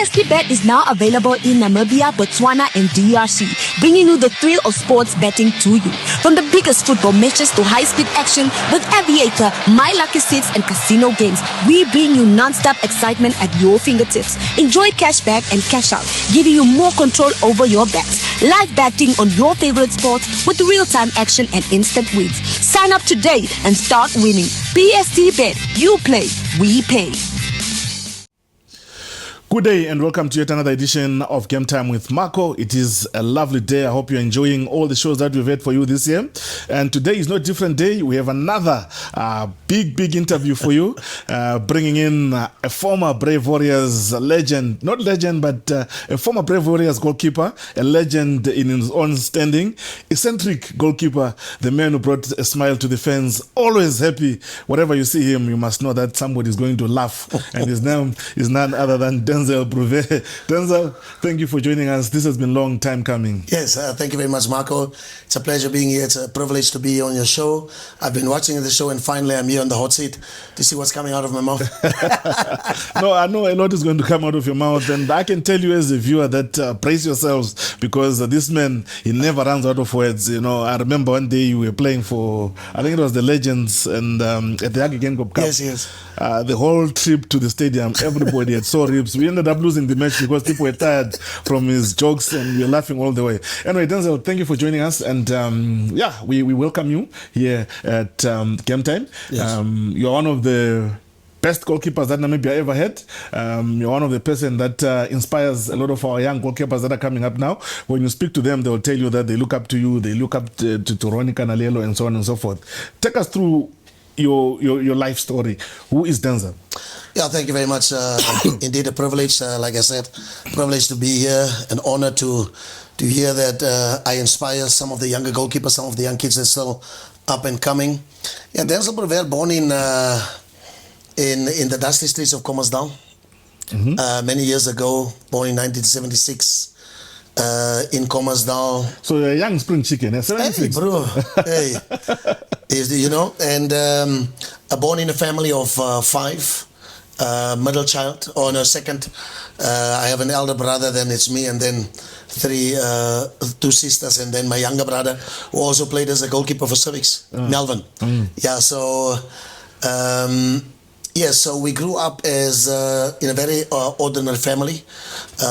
PST Bet is now available in Namibia, Botswana, and DRC, bringing you the thrill of sports betting to you. From the biggest football matches to high-speed action with Aviator, My Lucky Six, and casino games, we bring you non-stop excitement at your fingertips. Enjoy cashback and cash out, giving you more control over your bets. Live betting on your favorite sports with real-time action and instant wins. Sign up today and start winning. PST Bet. You play, we pay. Good day and welcome to yet another edition of Game Time with Marco. It is a lovely day. I hope you're enjoying all the shows that we've had for you this year. And today is no different day. We have another big interview for you, bringing in a former Brave Warriors legend, not legend, but a former Brave Warriors goalkeeper, a legend in his own standing, eccentric goalkeeper, the man who brought a smile to the fans, always happy. Wherever you see him, you must know that somebody is going to laugh. And his name is none other than Denzyl Bruwer. Denzyl, thank you for joining us. This has been a long time coming. Yes, thank you very much, Marco. It's a pleasure being here. It's a privilege to be on your show. I've been watching the show and finally I'm here on the hot seat to see what's coming out of my mouth. No, I know a lot is going to come out of your mouth, and I can tell you as a viewer that brace yourselves, because this man, he never runs out of words. You know, I remember one day you were playing for, I think it was the Legends, and at the Ajax Cup. Yes. The whole trip to the stadium, everybody had sore ribs. We ended up losing the match because people were tired from his jokes and we were laughing all the way. Anyway, Denzyl, thank you for joining us. And we welcome you here at Game Time. Yes. You're one of the best goalkeepers that Namibia ever had. You're one of the person that inspires a lot of our young goalkeepers that are coming up now. When you speak to them, they will tell you that they look up to you, they look up to Ronnie Canalelo and so on and so forth. Take us through your life story. Who is Denzyl? Yeah, thank you very much. Indeed, a privilege, like I said, privilege to be here, an honor to hear that I inspire some of the younger goalkeepers, some of the young kids that are still up and coming. Yeah, Denzyl Bruwer, born in the dusty streets of Kommersdal, many years ago, born in 1976. In Kommersdal. So you're a young spring chicken, eh? Hey, bro. Hey. You know, and born in a family of five, middle child, or no, second. I have an elder brother, then it's me, and then two sisters, and then my younger brother, who also played as a goalkeeper for Civics, Melvin. Yeah, so... so we grew up as in a very ordinary family.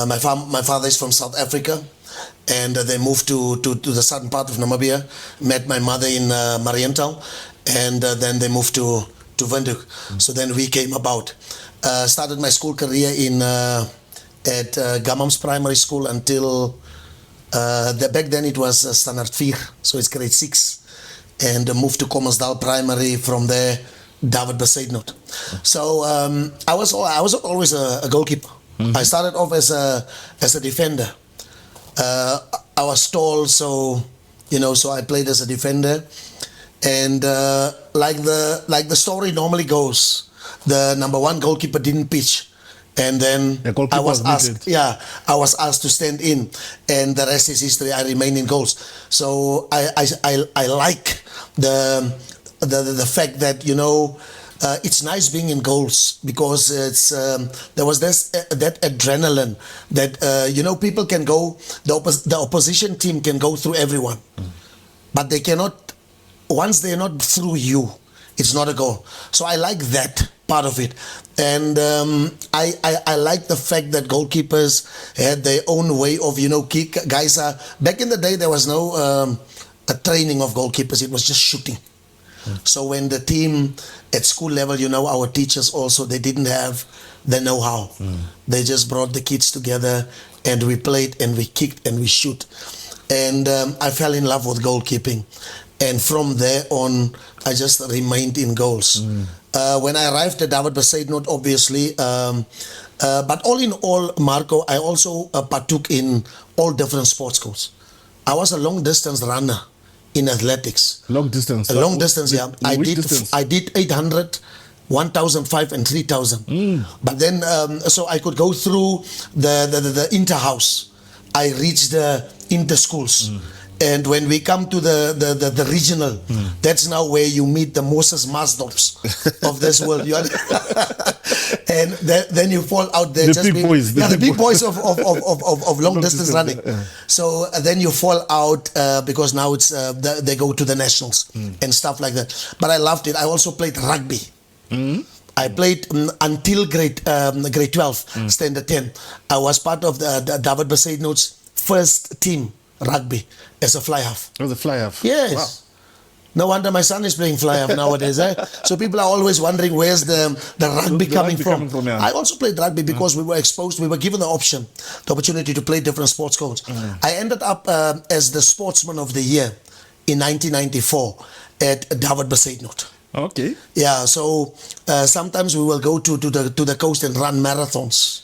My father is from South Africa, and they moved to the southern part of Namibia. Met my mother in Mariental, and then they moved to Windhoek. So then we came about. Started my school career at Gamams Primary School until back then it was Standard 4, so it's grade 6, and moved to Kommersdal Primary. From there, David Besaidnout. So I was always a goalkeeper. I started off as a defender. I was tall, so I played as a defender. And like the story normally goes, the number one goalkeeper didn't pitch. And then I was asked to stand in, and the rest is history. I remain in goals. So I like the fact that it's nice being in goals, because it's there was that adrenaline that people can go, the opposition team can go through everyone, but they cannot, once they're not through you, it's not a goal. So I like that part of it, and I like the fact that goalkeepers had their own way of kick. Guys are, back in the day there was no a training of goalkeepers, it was just shooting. So when the team at school level, our teachers also, they didn't have the know-how. They just brought the kids together, and we played and we kicked and we shoot. And I fell in love with goalkeeping. And from there on, I just remained in goals. When I arrived at David Besaidnout, obviously, but all in all, Marco, I also partook in all different sports schools. I was a long-distance runner in athletics. Long distance? A long distance, yeah. I did 800, 1,005 and 3,000. But then, so I could go through the inter-house. I reached the inter-schools. And when we come to the regional, that's now where you meet the Moses Masdops of this world. And then you fall out there. The big boys. The big boys of long distance running. Yeah. So then you fall out because now it's they go to the nationals and stuff like that. But I loved it. I also played rugby. I played until grade 12, standard 10. I was part of the David Besaidnout's first team rugby as a fly half. Oh, the fly half. Yes. Wow. No wonder my son is playing fly half nowadays. So people are always wondering where's the rugby coming from. Yeah. I also played rugby because we were exposed, we were given the opportunity to play different sports codes. I ended up as the Sportsman of the Year in 1994 at David Besaidnout. Okay. Yeah, so sometimes we will go to the coast and run marathons.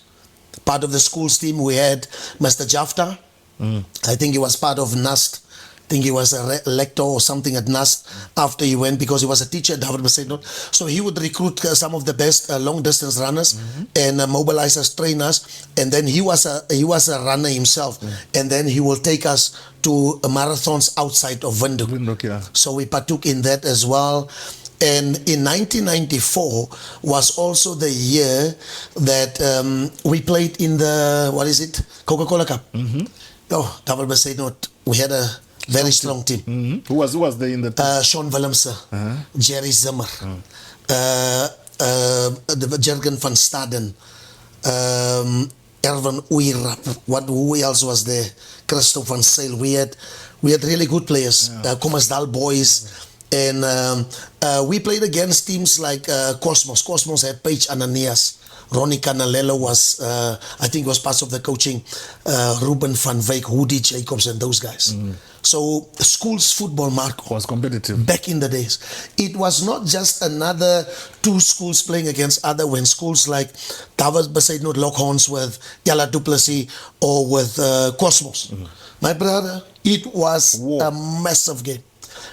Part of the school's team, we had Mr. Jafta. I think he was part of NAST. I think he was a lector or something at NAST after he went, because he was a teacher at David Besaidnout. So he would recruit some of the best long distance runners and mobilize us, train us. And then he was a runner himself. And then he will take us to marathons outside of Windhoek. Yeah. So we partook in that as well. And in 1994 was also the year that we played in the, Coca-Cola Cup. Oh, David Besaidnout, we had a very strong team. Who was there in the team? Sean Willemse, Jerry Zimmer, Jurgen van Staden, Erwin Oeirap. Who else was there? Christoph van Zyl. We had really good players. Commersdal boys. And we played against teams like Cosmos. Cosmos had Paige Ananias. Ronnie Canalello was, I think, was part of the coaching. Ruben van Wyk, Hoodie Jacobs, and those guys. So school's football, Marco, Was competitive. back in the days. It was not just another two schools playing against other, when schools like David Besaidnout Lockhorns with Yala Duplessis or with Cosmos. My brother, it was a massive game.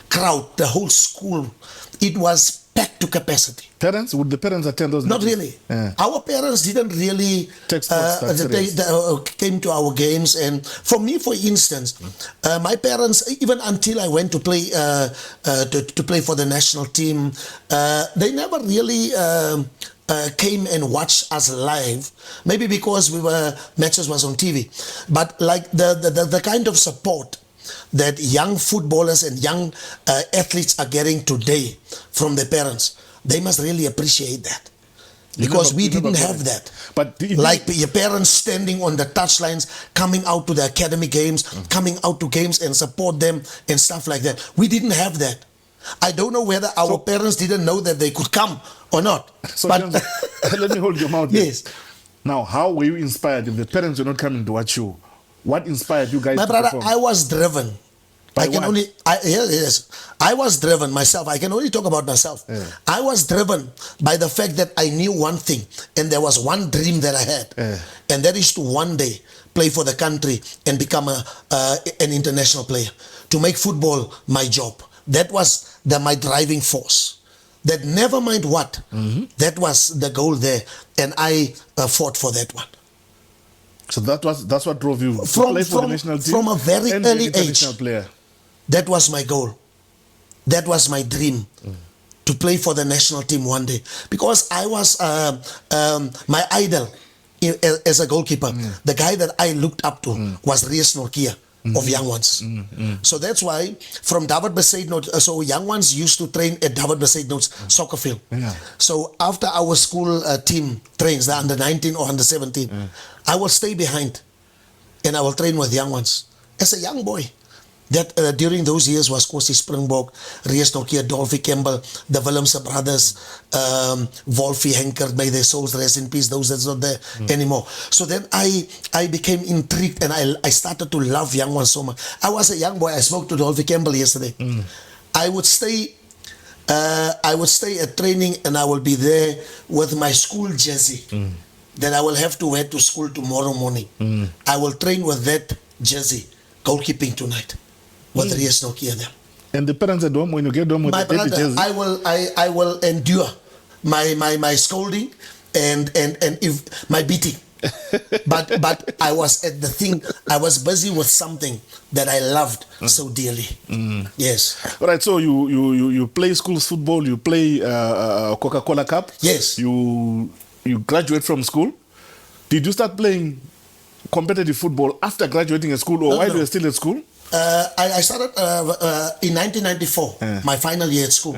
Crowd, the whole school, it was packed to capacity. Parents? Would the parents attend those Not meetings? really. Yeah. Our parents didn't really Take sports that serious. came to our games. And for me, for instance, my parents, even until I went to play to play for the national team, they never really came and watched us live. Maybe because matches was on TV. But like the kind of support that young footballers and young athletes are getting today from their parents, they must really appreciate that. Because we didn't have that. But like your parents standing on the touchlines, coming out to the academy games, coming out to games and support them and stuff like that. We didn't have that. I don't know whether our parents didn't know that they could come or not. So but let me hold your mouth. Yes. Now, how were you inspired if the parents were not coming to watch you? What inspired you guys My to brother, perform? I was driven. By I can what? yes. I was driven myself. I can only talk about myself. Yeah. I was driven by the fact that I knew one thing, and there was one dream that I had, and that is to one day play for the country and become an international player, to make football my job. That was my driving force. That never mind what, that was the goal there, and I fought for that one. So that's what drove you to play for the national team from a very and early be an international age. player. That was my goal. That was my dream, to play for the national team one day. Because I was my idol as a goalkeeper. The guy that I looked up to was Reyes Norkia of Young Ones. So that's why from David Besaidnout, so Young Ones used to train at David Besaidnout's soccer field. Yeah. So after our school team trains, the under 19 or under 17, I will stay behind and I will train with Young Ones as a young boy. That during those years was Kosi Springbok, Reyes Norkia, Dolphy Campbell, the Willemse brothers, Wolfie Henker, may their souls rest in peace, those that's not there anymore. So then I became intrigued and I started to love Young Ones so much. I was a young boy. I spoke to Dolphy Campbell yesterday. I would stay at training and I will be there with my school jersey that I will have to wear to school tomorrow morning. I will train with that jersey, goalkeeping tonight. With Reyes Norkia there. And the parents at home, when you get home with My the brother, jersey, I will endure my scolding and if my beating. but I was at the thing. I was busy with something that I loved so dearly. Yes. All right. So you play school football. You play Coca-Cola Cup. Yes. You graduate from school. Did you start playing competitive football after graduating at school, or while you were still at school? I started in 1994, my final year at school,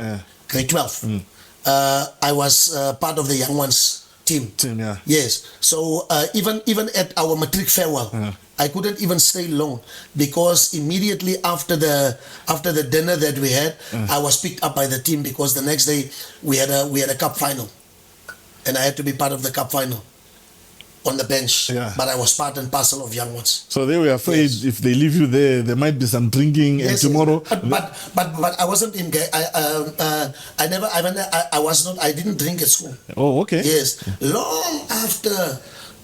grade 12. I was part of the young ones team. Yeah. Yes. So even at our matric farewell, I couldn't even stay long because immediately after the dinner that we had, I was picked up by the team because the next day we had a cup final, and I had to be part of the cup final on the bench. Yeah. But I was part and parcel of young ones. So they were afraid if they leave you there might be some drinking, and tomorrow. But I wasn't in. I didn't drink at school. Oh, okay. Yes, long after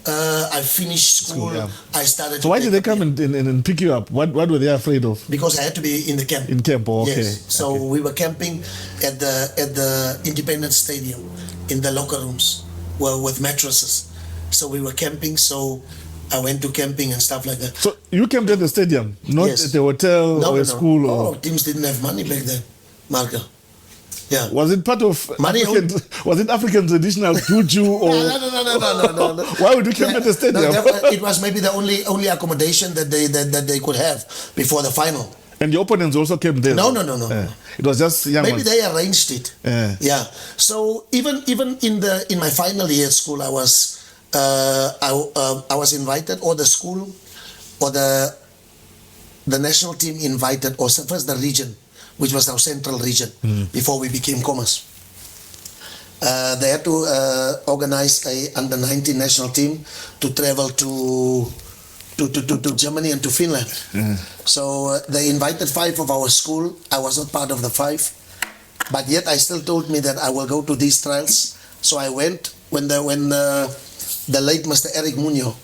I finished school, yeah. I started. So why did they come and pick you up? What were they afraid of? Because I had to be in the camp. In camp, oh, okay. Yes. So we were camping at the Independence Stadium in the locker rooms, with mattresses. So we were camping. So I went to camping and stuff like that. So you camped at the stadium, not Yes. at the hotel or a school? Or... teams didn't have money back then, Marco. Yeah. Was it part of Money was it African traditional juju or? No. Why would you camp at the stadium? It was maybe the only accommodation that they could have before the final. And your opponents also came there? No. It was just young Maybe ones. they arranged it. Yeah. So even in my final year at school, I was invited, or the school, or the national team invited, or first the region, which was our central region, before we became Commerce. They had to organize a under-19 national team to travel to Germany and to Finland. So they invited 5 of our school. I was not part of the 5, but yet I still told me that I will go to these trials. So I went when the late Mr. Eric Muñoz,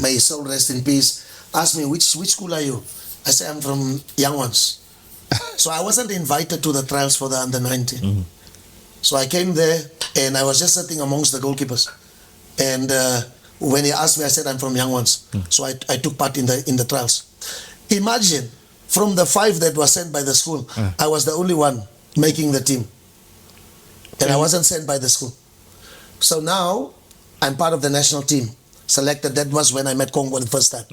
may his soul rest in peace, asked me, which school are you? I said, I'm from Young Ones. So I wasn't invited to the trials for the under-19. So I came there and I was just sitting amongst the goalkeepers. And when he asked me, I said, I'm from Young Ones. So I took part in the trials. Imagine, from the 5 that were sent by the school, I was the only one making the team. And I wasn't sent by the school. So now I'm part of the national team. Selected. That was when I met Congo the first time.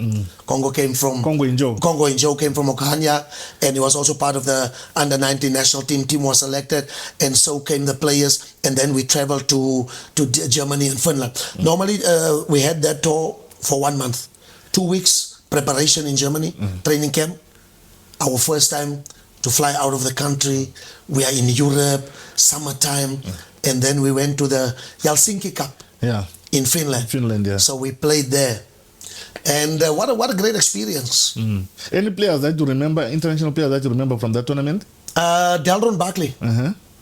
Congo came from Congo Injo came from Okahanya, and he was also part of the under-19 national team. Team was selected, and so came the players. And then we traveled to Germany and Finland. Normally, we had that tour for 1 month, 2 weeks preparation in Germany, training camp. Our first time to fly out of the country. We are in Europe, summertime, and then we went to the Helsinki Cup. Yeah. In Finland. Yeah. So we played there, and what a great experience. Any players that you remember, international players that you remember from that tournament? Delron Barkley.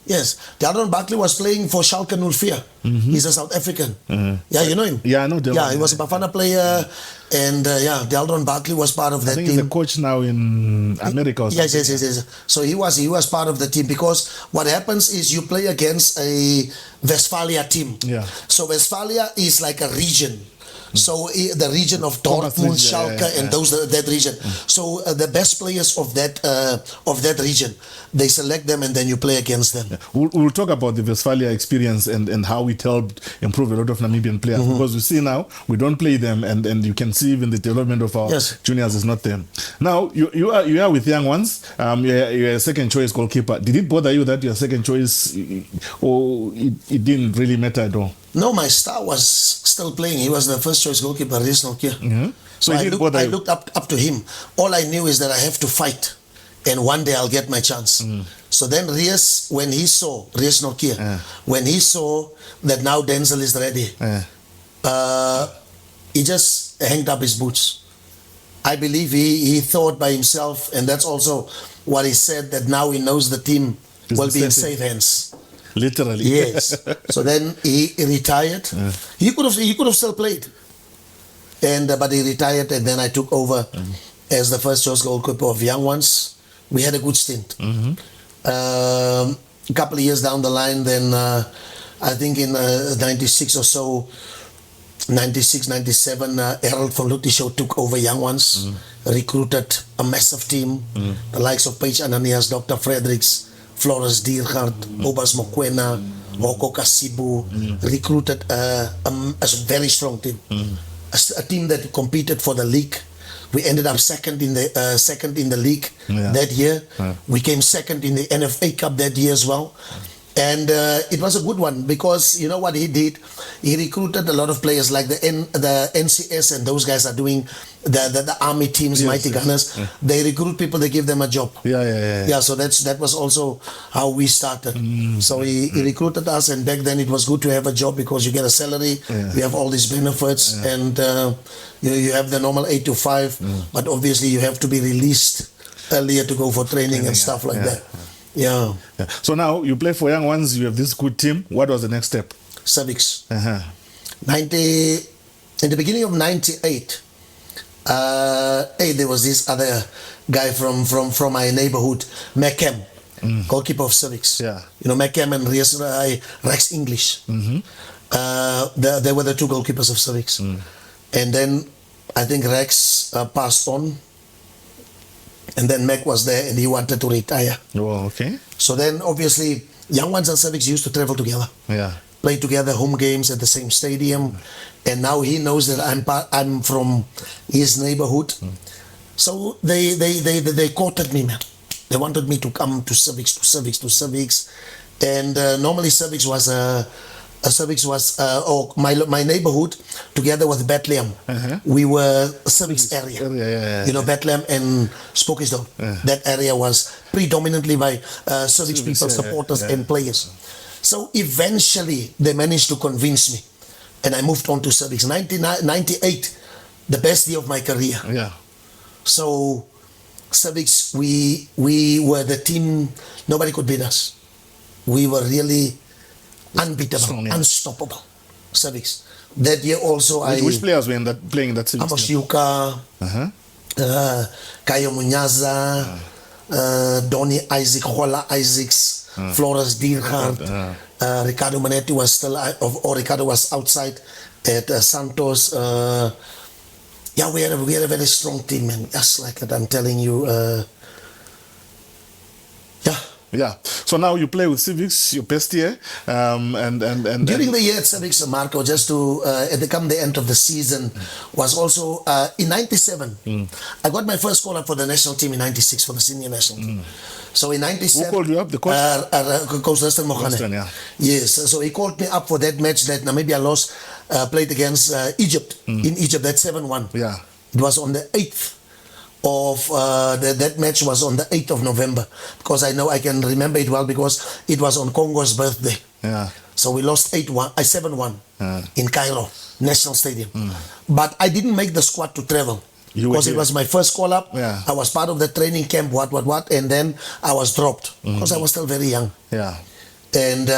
Yes, Delron Barkley was playing for Schalke 04. He's a South African. Yeah, you know him. Yeah, I know Delron. Yeah, he was a Bafana player, and Delron Barkley was part of that team. I think team. he's a coach now in America. Or yes. So he was part of the team, because what happens is you play against a Westphalia team. Yeah. So Westphalia is like a region. So the region of Dortmund, Schalke, and that region. So the best players of that region, they select them, and then you play against them. Yeah. We'll talk about the Westphalia experience and how it helped improve a lot of Namibian players, because we see now we don't play them, and you can see even the development of our juniors is not there. Now you are with Young Ones. You're a second choice goalkeeper. Did it bother you that you're second choice, or it didn't really matter at all? No, my star was still playing. He was the first choice goalkeeper, Ries Nokia. So I looked up to him. All I knew is that I have to fight, and one day I'll get my chance. So then Ries Nokia, when he saw that now Denzel is ready, he just hanged up his boots. I believe he thought by himself, and that's also what he said, that now he knows the team will be in safe hands. Literally. Yes. So then he retired. He could have still played, but he retired, and then I took over as the first choice goalkeeper of Young Ones. We had a good stint. A couple of years down the line, then I think in '96 or so, 96, 97, Harold van Lutisho took over Young Ones, recruited a massive team, the likes of Paige Ananias, Dr. Fredericks, Flores Diergaard, Obas Mokwena, Hoko Kasibu, recruited a very strong team. A team that competed for the league. We ended up second in the league that year. We came second in the NFA Cup that year as well. And it was a good one because you know what he did? He recruited a lot of players like the NCS, and those guys are doing the army teams, Mighty Gunners. They recruit people, they give them a job. Yeah, so that was also how we started. So he recruited us, and back then it was good to have a job because you get a salary, you have all these benefits, and you have the normal 8 to 5, but obviously you have to be released earlier to go for training and stuff like that. Yeah. So now you play for Young Ones, you have this good team. What was the next step? Civics. In the beginning of 98, there was this other guy from my neighborhood, Macam, goalkeeper of Civics. You know, Macam and Rex English. They were the two goalkeepers of Civics. And then I think Rex passed on. And then Mac was there and he wanted to retire. Oh, okay. So then obviously Young Ones and Civics used to travel together. Play together, home games at the same stadium. And now he knows that I'm from his neighborhood. So they courted me, man. They wanted me to come to Civics. And normally Civics was my neighborhood together with Bethlehem. We were Civics area. You know, Bethlehem and Spokesdorp. That area was predominantly by Civics people, supporters and players. So eventually they managed to convince me, and I moved on to Civics. 98, the best year of my career. So Civics, we were the team. Nobody could beat us. We were really unbeatable, unstoppable. Civics. That year also, which players were playing in that Civics? Amos Yuka, Kayo Munyaza, Donny Isaac, Hola Isaacs, Flores Diergaard, Ricardo Manetti was still, or Ricardo was outside at Santos. Yeah, we had a very strong team, man. Just like that, I'm telling you. Yeah. So now you play with Civics, your best year, and during the year at Civics, Marco, just to come the end of the season, was also in 97. I got my first call up for the national team in 96 for the senior national team. So in 97, who called you up? The coach? Coach Rustin Mohane. Yes. So he called me up for that match that Namibia lost, played against Egypt in Egypt. That 7-1. It was on the 8th. That match was on the 8th of November, because I can remember it well because it was on Congo's birthday. So we lost 7-1 in Cairo National Stadium. But I didn't make the squad to travel because it was my first call up. I was part of the training camp, and then I was dropped because I was still very young. And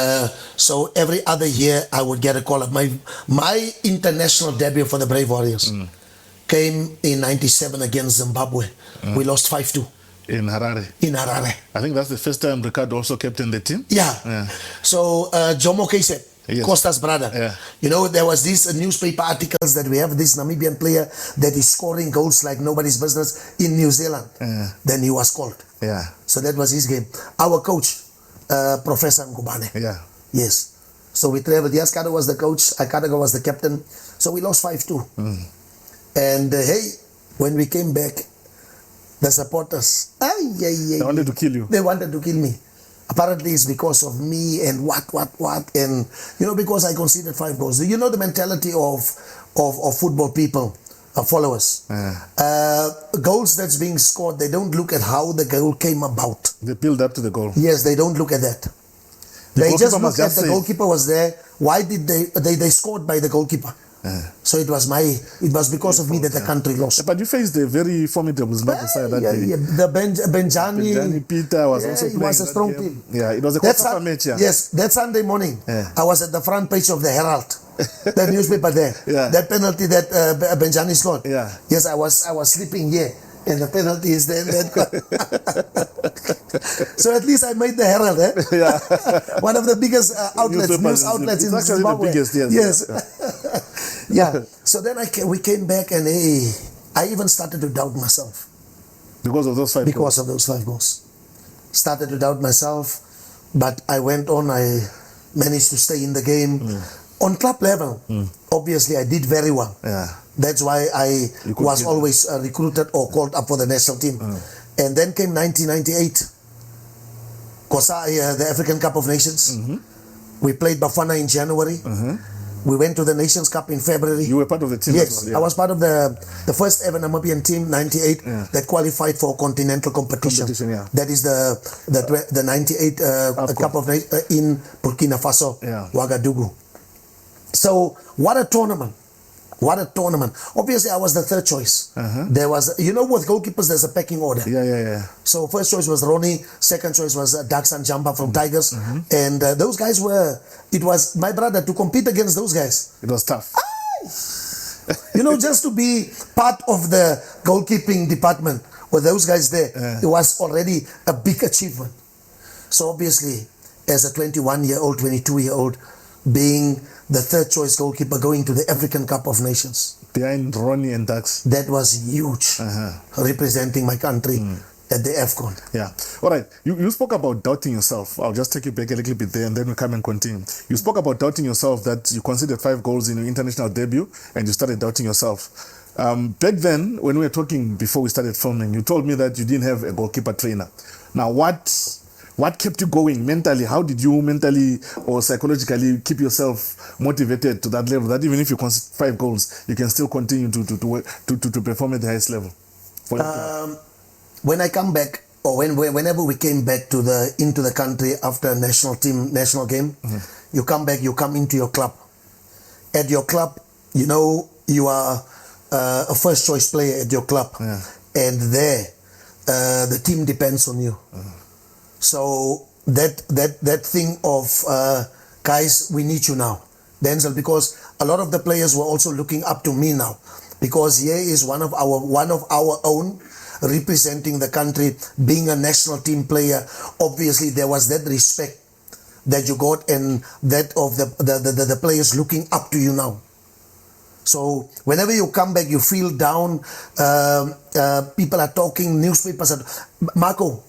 so every other year I would get a call up. My international debut for the Brave Warriors came in 97 against Zimbabwe. We lost 5-2. In Harare. I think that's the first time Ricardo also captained the team. So Jomo Keise, Costa's brother. You know, there was these newspaper articles that we have this Namibian player that is scoring goals like nobody's business in New Zealand. Then he was called. So that was his game. Our coach, Professor Ngubane. Yes. So we traveled. Yaskado was the coach. Akadaga was the captain. So we lost 5-2. And when we came back, the supporters, they wanted to kill you. They wanted to kill me. Apparently it's because of me and what. And, you know, because I conceded 5 goals. You know the mentality of football people, followers. Goals that's being scored, they don't look at how the goal came about. They build up to the goal. Yes, they don't look at that. They just look at the goalkeeper was there. Why did they scored by the goalkeeper? So it was because of me that the country lost. But you faced a very formidable Zimbabwe side that day. The Benjani Peter was also playing. It was a strong team. It was a quarter match. Yes, that Sunday morning, I was at the front page of the Herald, the newspaper there. That penalty that Benjani scored. Yes, I was sleeping here. And the penalty is there. So at least I made the Herald, One of the biggest outlets, news outlets in Zimbabwe. The biggest, yes. Yeah. So then we came back, and I even started to doubt myself. Because of those 5 goals? Because of those 5 goals. Started to doubt myself, but I went on. I managed to stay in the game. On club level, obviously I did very well. Yeah. That's why I was always recruited or called up for the national team. And then came 1998, the African Cup of Nations. We played Botswana in January. We went to the Nations Cup in February. You were part of the team? Yes, as well, yeah. I was part of the first ever Namibian team, 98, that qualified for continental competition. Yeah. That is the 98 Cup of in Burkina Faso, Ouagadougou. So what a tournament. What a tournament. Obviously, I was the third choice. There was, with goalkeepers, there's a pecking order. Yeah. So first choice was Ronnie, second choice was Daxan Jamba from Tigers. And those guys it was my brother to compete against those guys. It was tough. Just to be part of the goalkeeping department with those guys there, it was already a big achievement. So obviously, as a 21-year-old, 22-year-old, being the third choice goalkeeper going to the African Cup of Nations. Behind Ronnie and Dax. That was huge, representing my country at the AFCON. Yeah. All right. You spoke about doubting yourself. I'll just take you back a little bit there and then we'll come and continue. You spoke about doubting yourself, that you conceded 5 goals in your international debut and you started doubting yourself. Back then, when we were talking before we started filming, you told me that you didn't have a goalkeeper trainer. Now, what kept you going mentally? How did you mentally or psychologically keep yourself motivated to that level, that even if you concede 5 goals, you can still continue to perform at the highest level? When I come back, or whenever we came back into the country after a national game, you come back, you come into your club. At your club, you are a first choice player at your club, and there the team depends on you. So that thing of guys, we need you now, Denzel, because a lot of the players were also looking up to me now, because here is one of our own representing the country, being a national team player. Obviously, there was that respect that you got, and that of the players looking up to you now. So whenever you come back, you feel down. People are talking, newspapers are. Marco,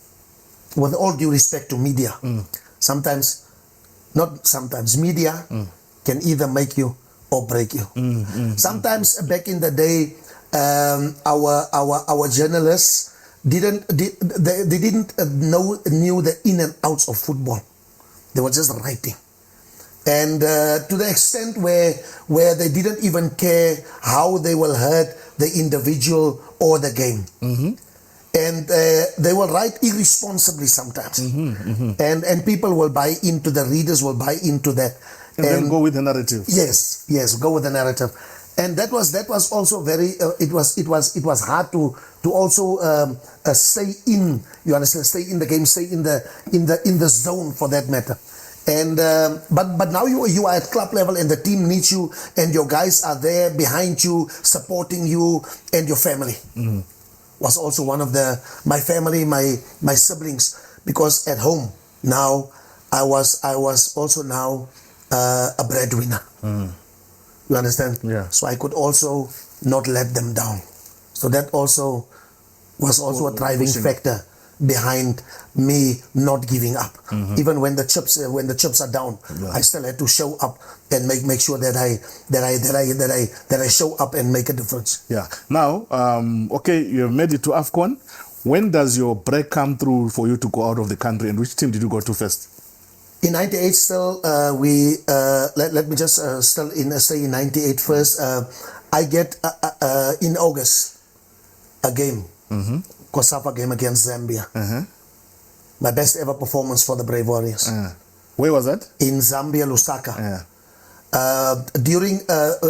with all due respect to media, media can either make you or break you. Sometimes back in the day, our journalists didn't knew the in and outs of football. They were just writing, and to the extent where they didn't even care how they will hurt the individual or the game. And they will write irresponsibly sometimes, and people will buy into, the readers will buy into that, and then go with the narrative. Yes, go with the narrative, and that was also very. It was hard to also stay in. You understand? Stay in the game. Stay in the zone for that matter. And but now you are at club level, and the team needs you, and your guys are there behind you, supporting you and your family. Was also one of my family, my siblings, because at home now I was also now a breadwinner. You understand? Yeah. So I could also not let them down. So that also was a driving factor behind me not giving up. Even when the chips are down, I still had to show up and make sure that I show up and make a difference. Yeah. Now, okay, you have made it to AFCON. When does your break come through for you to go out of the country, and which team did you go to first? In 98 still, let me just stay in 98 first. I get in August a game. COSAFA game against Zambia. My best ever performance for the Brave Warriors. Where was that? In Zambia, Lusaka. During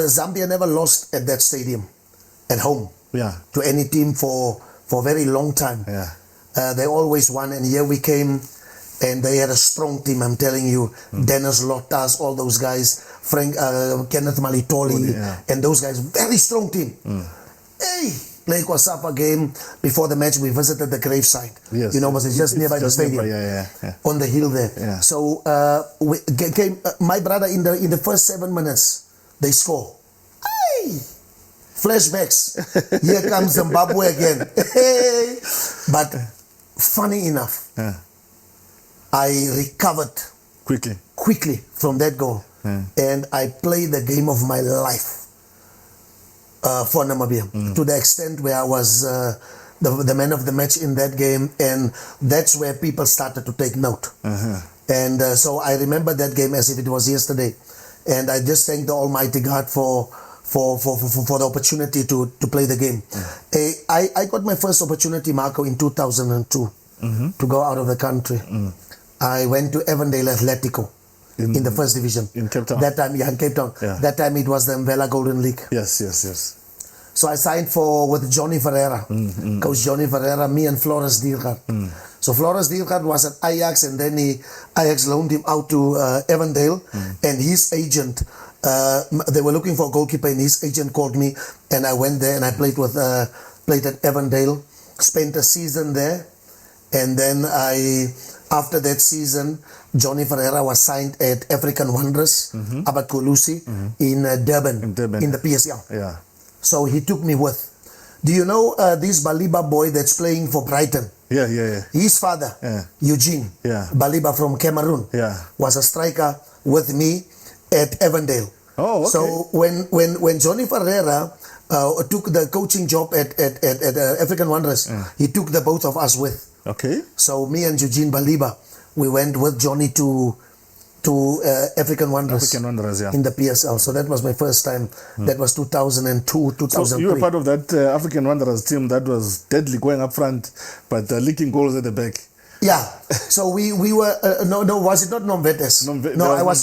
Zambia never lost at that stadium, at home, to any team for a very long time. They always won, and here we came, and they had a strong team. I'm telling you, Dennis Lottas, all those guys, Kenneth Malitoli, and those guys, very strong team. Hey, play COSAFA game. Before the match, we visited the gravesite. Yes. It's just nearby the stadium. On the hill there. So we came. My brother in the first 7 minutes, they score. Hey! Flashbacks. Here comes Zimbabwe again. Hey! But funny enough, I recovered quickly from that goal. And I played the game of my life for Namibia to the extent where I was the man of the match in that game, and that's where people started to take note. And so I remember that game as if it was yesterday, and I just thank the Almighty God for the opportunity to play the game. I got my first opportunity, Marco, in 2002 to go out of the country. I went to Avondale Atletico in the first division. In Cape Town? That time, in Cape Town. Yeah. That time it was the Mvela Golden League. Yes. So I signed with Johnny Ferreira, Coach Johnny Ferreira, me and Floris Diergaard. So Floris Diergaard was at Ajax, and then Ajax loaned him out to Avondale, and his agent, they were looking for a goalkeeper, and his agent called me, and I went there and I played at Avondale, spent a season there, and then after that season, Johnny Ferreira was signed at African Wanderers, Abakulusi, in Durban, in the PSL. Yeah. So he took me with. Do you know this Baliba boy that's playing for Brighton? Yeah. His father, Eugene Baliba from Cameroon, was a striker with me at Avondale. Oh, okay. So when Johnny Ferreira took the coaching job at African Wanderers, he took the both of us with. Okay. So me and Eugene Baliba, we went with Johnny to African Wanderers, in the PSL. So that was my first time. That was 2002, 2003. So you were part of that African Wanderers team that was deadly going up front, but leaking goals at the back. Yeah. So we were no, was it not Nomvetes? No, I was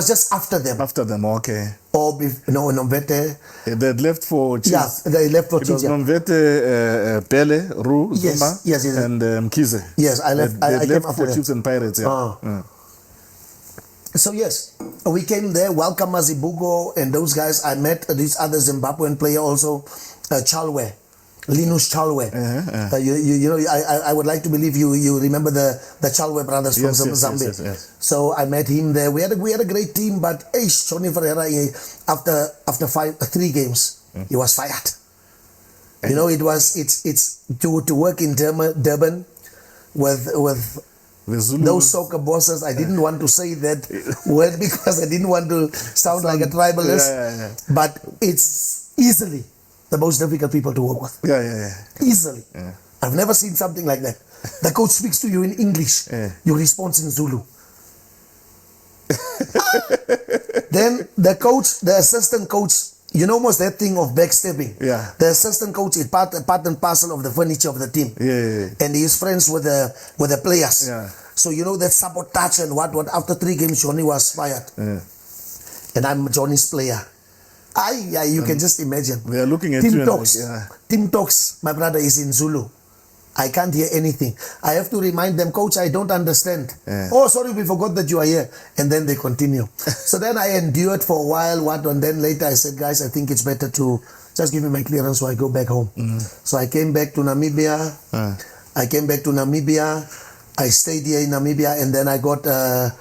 just after them. After them, okay. Or Nomvete. They had left for Chiefs. Yeah, they left for It Chiefs. was Nomvete, Pele, Ru, Zuma, yes. and Mkize. Yes, I left. They I came left after for Chiefs and Pirates. Yeah. So yes, we came there. Welcome Mazibugo and those guys. I met this other Zimbabwean player also, Chalwe. Linus Chalwe. You know, I would like to believe you remember the Chalwe brothers from Zambia. Yes. So I met him there. We had a great team, but Johnny Ferreira, after 3 games, he was fired. You know, it's to work in Durban with those soccer bosses. I didn't want to say that word because I didn't want to sound like a tribalist. But it's easily the most difficult people to work with. Easily. I've never seen something like that. The coach speaks to you in English. You respond in Zulu. Then the assistant coach, you know, almost that thing of backstabbing. The assistant coach is part and parcel of the furniture of the team. And he is friends with the players. So you know that sabotage and what after 3 games Johnny was fired. And I'm Johnny's player. You can just imagine. They are looking at Team you. talks. Team talks. My brother is in Zulu. I can't hear anything. I have to remind them, Coach, I don't understand. Oh, sorry, we forgot that you are here. And then they continue. So then I endured for a while. And then later I said, guys, I think it's better to just give me my clearance so I go back home. So I came back to Namibia. I stayed here in Namibia, and then I got an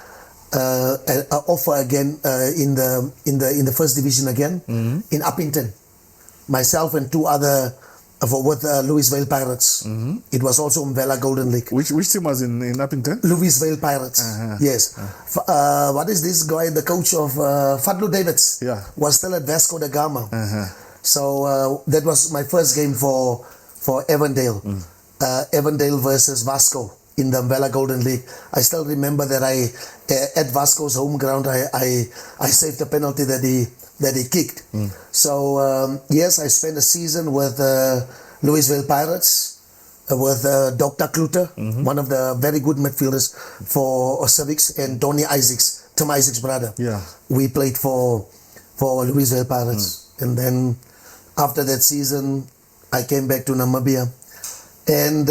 offer again in the first division again in Uppington. Myself and 2 other with Louisville Pirates. It was also Mvela Golden League. Which team was in Uppington? Louisville Pirates. Yes. What is this guy? The coach of Fadlu Davids was still at Vasco da Gama. So that was my first game for Avondale. Avondale versus Vasco in the Mvela Golden League. I still remember that at Vasco's home ground I saved a penalty that he kicked. So yes, I spent a season with Louisville Pirates with Dr. Kluter, one of the very good midfielders for Civics, and Donny Isaacs, Tom Isaacs' brother. We played for Louisville Pirates, and then after that season I came back to Namibia, and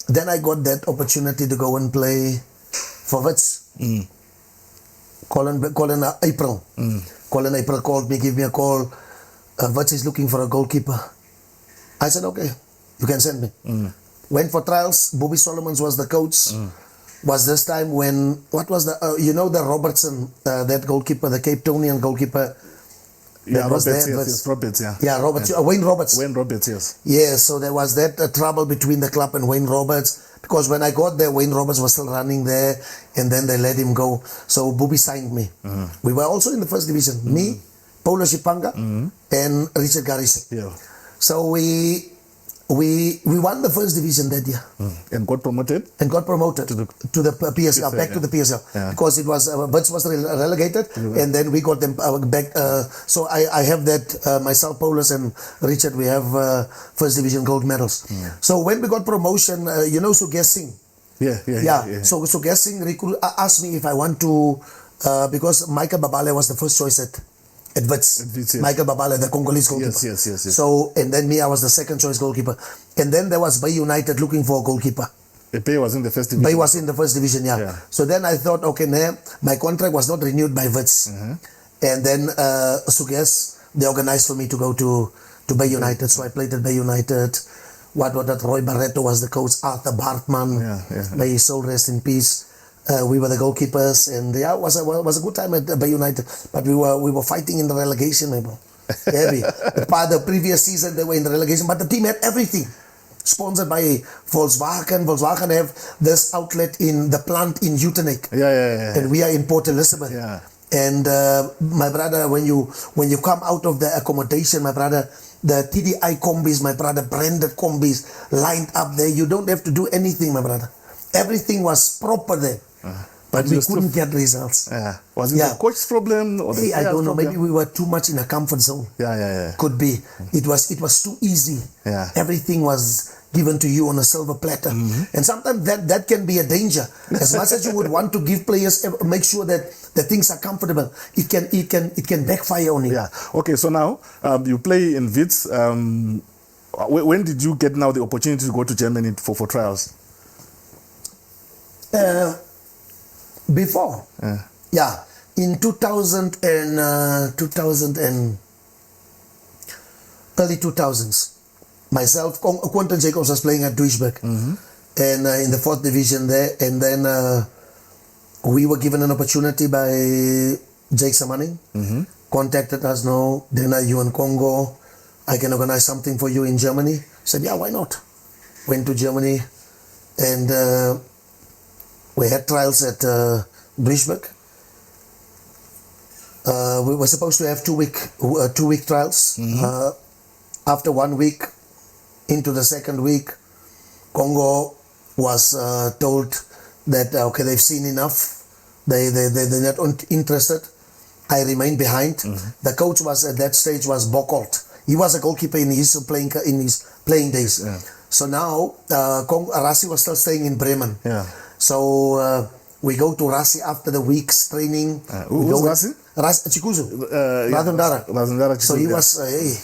then I got that opportunity to go and play for Wits. Colin April. Colin April called me, give me a call. Wits is looking for a goalkeeper. I said, okay, you can send me. Went for trials. Bobby Solomons was the coach. Was this time when, what was the, the Robertson, that goalkeeper, the Cape Townian goalkeeper, Yeah, that was Roberts, there. yes, Roberts, yeah. Yeah, Roberts, Wayne Roberts. Wayne Roberts, yes. Yeah, so there was that trouble between the club and Wayne Roberts, because when I got there, Wayne Roberts was still running there, and then they let him go. So Bobby signed me. We were also in the first division. Me, Paulo Shipanga, and Richard Garrison. Yeah. So we won the first division that year. And got promoted? And got promoted to the PSL, back to the PSL. Yeah. Because it was, Wits was relegated, and then we got them back. So I have that, myself, Paulus and Richard, we have first division gold medals. So when we got promotion, you know Sugesh Singh? Yeah. So Sugesh Singh asked me if I want to, because Michael Babale was the first choice at Wits. Yes. Michael Babale, the Congolese goalkeeper. Yes. So, and then me, I was the second choice goalkeeper. And then there was Bay United looking for a goalkeeper. Bay was in the first division. Bay was in the first division, yeah. So then I thought, okay, my contract was not renewed by Wits. And then Sugesh, they organized for me to go to Bay United. So I played at Bay United. What was that? Roy Barreto was the coach, Arthur Bartman. May his soul rest in peace. We were the goalkeepers, and it was a good time at Bay United. But we were fighting in the relegation, bro. Heavy. The previous season they were in the relegation, but the team had everything. Sponsored by Volkswagen. Volkswagen have this outlet in the plant in Utenek. Yeah. And we are in Port Elizabeth. Yeah. And my brother, when you come out of the accommodation, my brother, the TDI combis, my brother, branded combis lined up there. You don't have to do anything, my brother. Everything was proper there. But we couldn't get results. Was it the coach's problem? Or the I don't know. problem? Maybe we were too much in a comfort zone. Yeah. Could be. It was too easy. Yeah. Everything was given to you on a silver platter. And sometimes that can be a danger. As much as you would want to give players, make sure that the things are comfortable, it can backfire on you. Yeah. Okay, so now you play in Wits. When did you get now the opportunity to go to Germany for trials? Before, in 2000 and early 2000s, myself, Quentin Jacobs was playing at Duisburg, and in the fourth division there, and then we were given an opportunity by Jake Samani, contacted us, no, then are you in Congo? I can organize something for you in Germany. Said, yeah, why not? Went to Germany, and we had trials at Duisburg. We were supposed to have 2 week trials. After 1 week, into the second week, Congo was told that okay, they've seen enough. They're not interested. I remained behind. The coach was at that stage was Bocholt. He was a goalkeeper in his playing days. So now Rassi was still staying in Bremen. So we go to Rassi after the week's training. Who's Rassi? Chikuzu. Razundara. So he was, hey,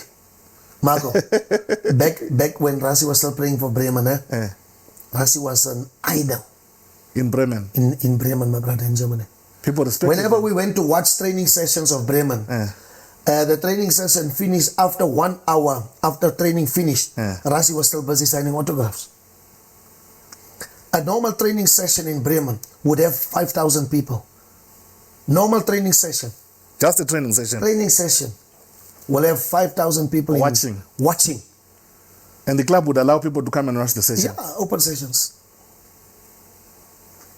Marco, back when Rassi was still playing for Bremen, Rassi was an idol. In Bremen? In Bremen, my brother, in Germany. People respect Whenever him. we went to watch training sessions of Bremen, the training session finished after 1 hour after training finished. Rassi was still busy signing autographs. A normal training session in Bremen would have 5,000 people. Normal training session. Just a training session? Training session. Will have 5,000 people watching. And the club would allow people to come and watch the session? Yeah, open sessions.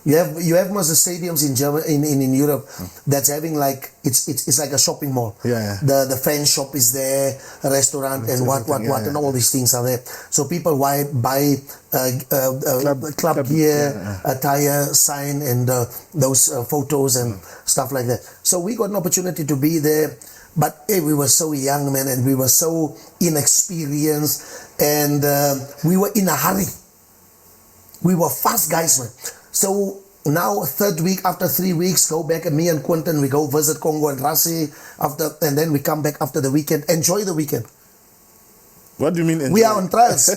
You have most of the stadiums in Germany, in Europe, that's having like it's like a shopping mall. The fan shop is there, a restaurant, and what, and all these things are there. So people buy club gear, attire, sign, and those photos and stuff like that. So we got an opportunity to be there, but hey, we were so young, man, and we were so inexperienced, and we were in a hurry. We were fast guys, man. So now, third week, after 3 weeks, go back, and me and Quentin, we go visit Congo and Rassi, and then we come back after the weekend. Enjoy the weekend. What do you mean enjoy? We are on trials,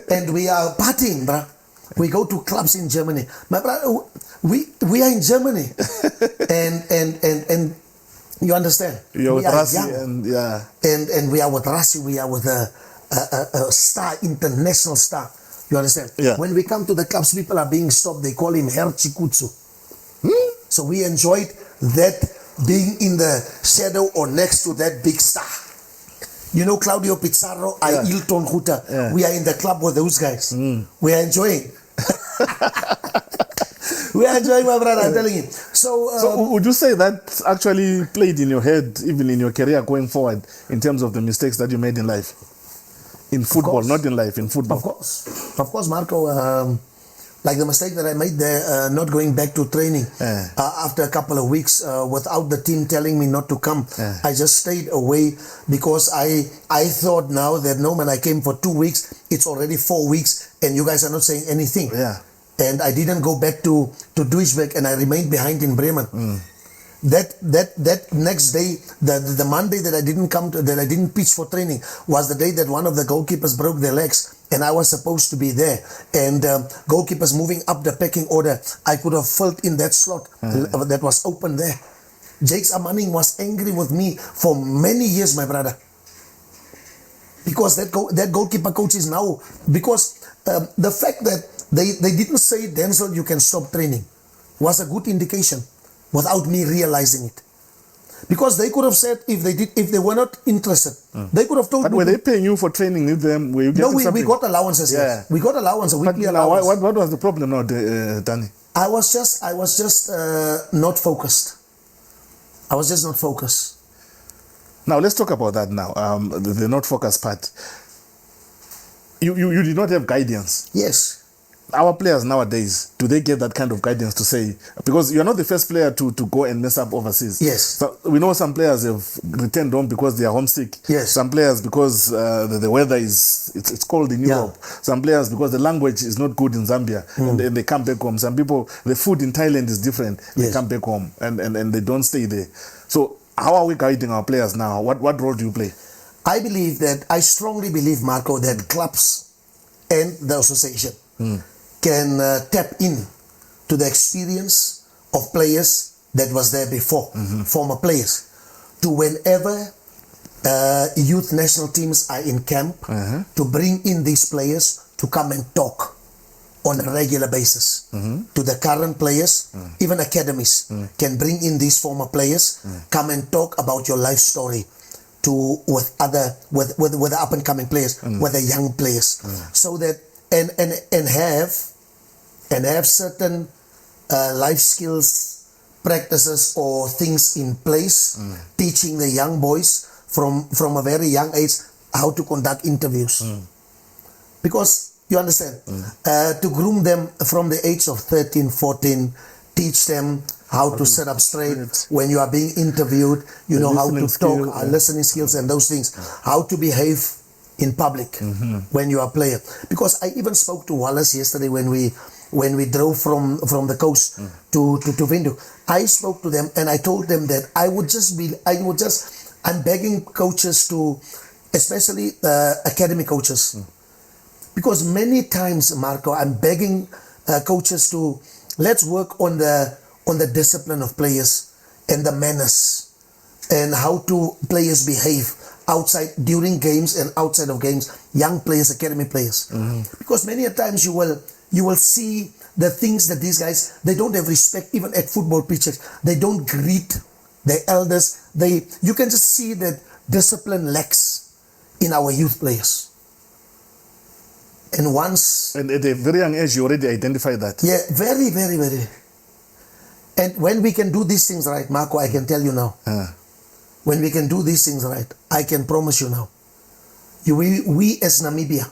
and we are partying, bruh. We go to clubs in Germany. My brother, we are in Germany, and you understand? You're with Rassi, young. And we are with Rassi. We are with a star, international star. You understand? When we come to the clubs, people are being stopped. They call him Herr Chikutsu. So we enjoyed that, being in the shadow or next to that big star. You know Claudio Pizarro, Ailton Huta. Yeah. We are in the club with those guys. We are enjoying. We are enjoying, my brother, I'm telling you. So would you say that actually played in your head, even in your career going forward, in terms of the mistakes that you made in life? In football, not in life, in football. Of course, Marco. Like the mistake that I made there, not going back to training after a couple of weeks without the team telling me not to come. I just stayed away because I thought now that no man, I came for 2 weeks, it's already 4 weeks and you guys are not saying anything. And I didn't go back to Duisburg and I remained behind in Bremen. That next day, the Monday that I didn't that I didn't pitch for training was the day that one of the goalkeepers broke their legs and I was supposed to be there. And goalkeepers moving up the pecking order, I could have filled in that slot that was open there. Jakes Amanning was angry with me for many years, my brother. Because that goalkeeper coach is now, because the fact that they didn't say, Denzel, you can stop training, was a good indication without me realizing it. Because they could have said, if they were not interested, they could have told me. But were they paying you for training with them? Were you getting no, we got allowances. Yes. We got allowance, a weekly allowance. What was the problem now, Danny? I was just not focused. I was just not focused. Now let's talk about that now. The not focused part. You did not have guidance. Yes. Our players nowadays, do they get that kind of guidance to say, because you're not the first player to go and mess up overseas. Yes. So we know some players have returned home because they are homesick. Yes. Some players because the weather it's cold in Europe. Some players because the language is not good in Zambia and they come back home. Some people, the food in Thailand is different. They come back home and they don't stay there. So how are we guiding our players now? What role do you play? I strongly believe, Marco, that clubs and the association can tap in to the experience of players that was there before, former players, to whenever youth national teams are in camp, to bring in these players to come and talk on a regular basis to the current players, even academies can bring in these former players, come and talk about your life story with the up and coming players, with the young players, so that and have certain life skills, practices or things in place, teaching the young boys from a very young age how to conduct interviews. Because you understand, to groom them from the age of 13, 14, teach them how to sit up straight when you are being interviewed, you know how to talk, listening skills and those things, how to behave in public when you are a player. Because I even spoke to Wallace yesterday when we drove from the coast to Vindu. I spoke to them and I told them that I'm begging coaches to, especially academy coaches, because many times, Marco, I'm begging coaches to, let's work on the discipline of players and the manners and how players behave outside, during games and outside of games, young players, academy players. Because many a times you will see the things that these guys, they don't have respect even at football pitches. They don't greet their elders. You can just see that discipline lacks in our youth players. And at a very young age, you already identify that. Yeah, very, very, very. And when we can do these things right, Marco, I can tell you now. When we can do these things right, I can promise you now. We as Namibia,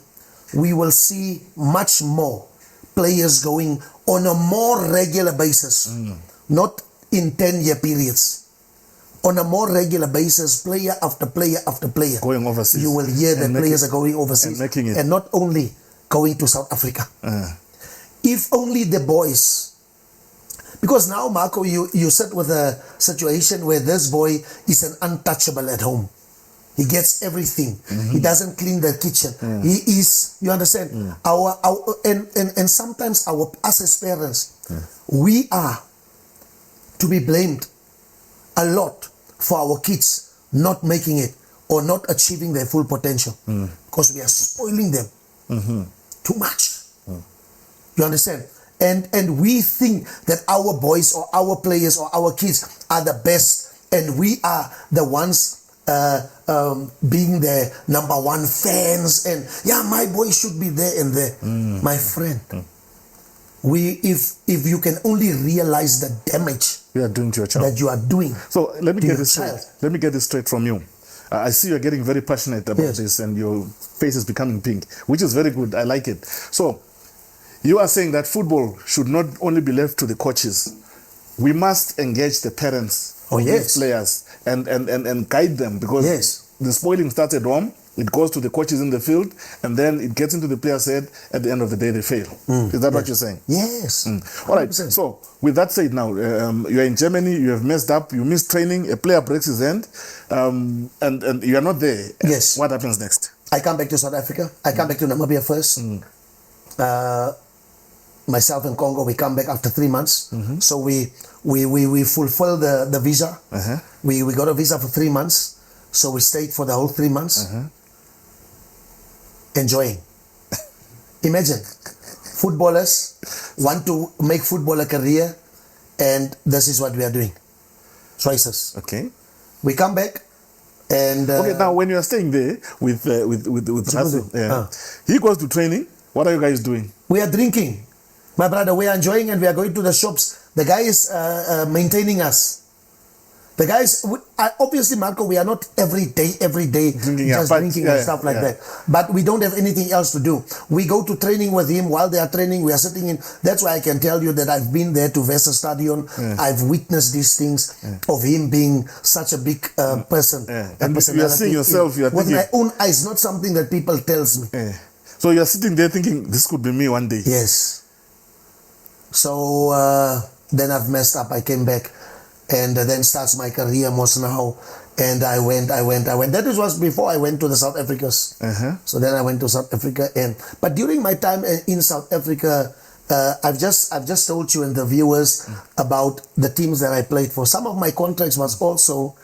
we will see much more players going on a more regular basis, not in 10-year periods. On a more regular basis, player after player after player. Going overseas. You will hear that players are going overseas. And not only going to South Africa. If only the boys. Because now, Marco, you sit with a situation where this boy is an untouchable at home. He gets everything. He doesn't clean the kitchen. He is, you understand? And sometimes us as parents, we are to be blamed a lot for our kids not making it or not achieving their full potential, because we are spoiling them too much. You understand? And we think that our boys or our players or our kids are the best, and we are the ones being their number one fans, and yeah, my boy should be there and there. My friend, if you can only realize the damage you are doing to your child, that you are doing. So let me to get your this straight. child. Let me get this straight from you. I see you're getting very passionate about Yes. this, and your face is becoming pink, which is very good. I like it. So you are saying that football should not only be left to the coaches. We must engage the parents Oh, of yes. these players and guide them, because Yes. the spoiling starts at home. It goes to the coaches in the field, and then it gets into the players' head. At the end of the day, they fail. Is that what you're saying? Yes. All right. 100%. So, with that said, now you are in Germany. You have messed up. You missed training. A player breaks his hand, and you are not there. Yes. What happens next? I come back to South Africa. I come back to Namibia first. Myself and Congo, we come back after 3 months. So we fulfill the visa. We got a visa for 3 months. So we stayed for the whole 3 months. Enjoying. Imagine, footballers want to make football a career, and this is what we are doing. Choices. Okay. We come back, and Okay. Now, when you are staying there with Russell, he goes to training. What are you guys doing? we are drinking. My brother, we are enjoying, and we are going to the shops. The guy is maintaining us. The guys, obviously, Marco, we are not every day Drinking, just drinking and stuff like that. But we don't have anything else to do. We go to training with him while they are training. We are sitting in. That's why I can tell you that I've been there to Wester Stadion. I've witnessed these things of him being such a big person. And you are seeing yourself. You are with thinking, my own eyes, not something that people tells me. So you are sitting there thinking, this could be me one day. Yes. So then I've messed up. I came back, and then starts my career most now. And I went. That was before I went to the South Africas. So then I went to South Africa, but during my time in South Africa, I've just told you and the viewers about the teams that I played for. Some of my contracts was also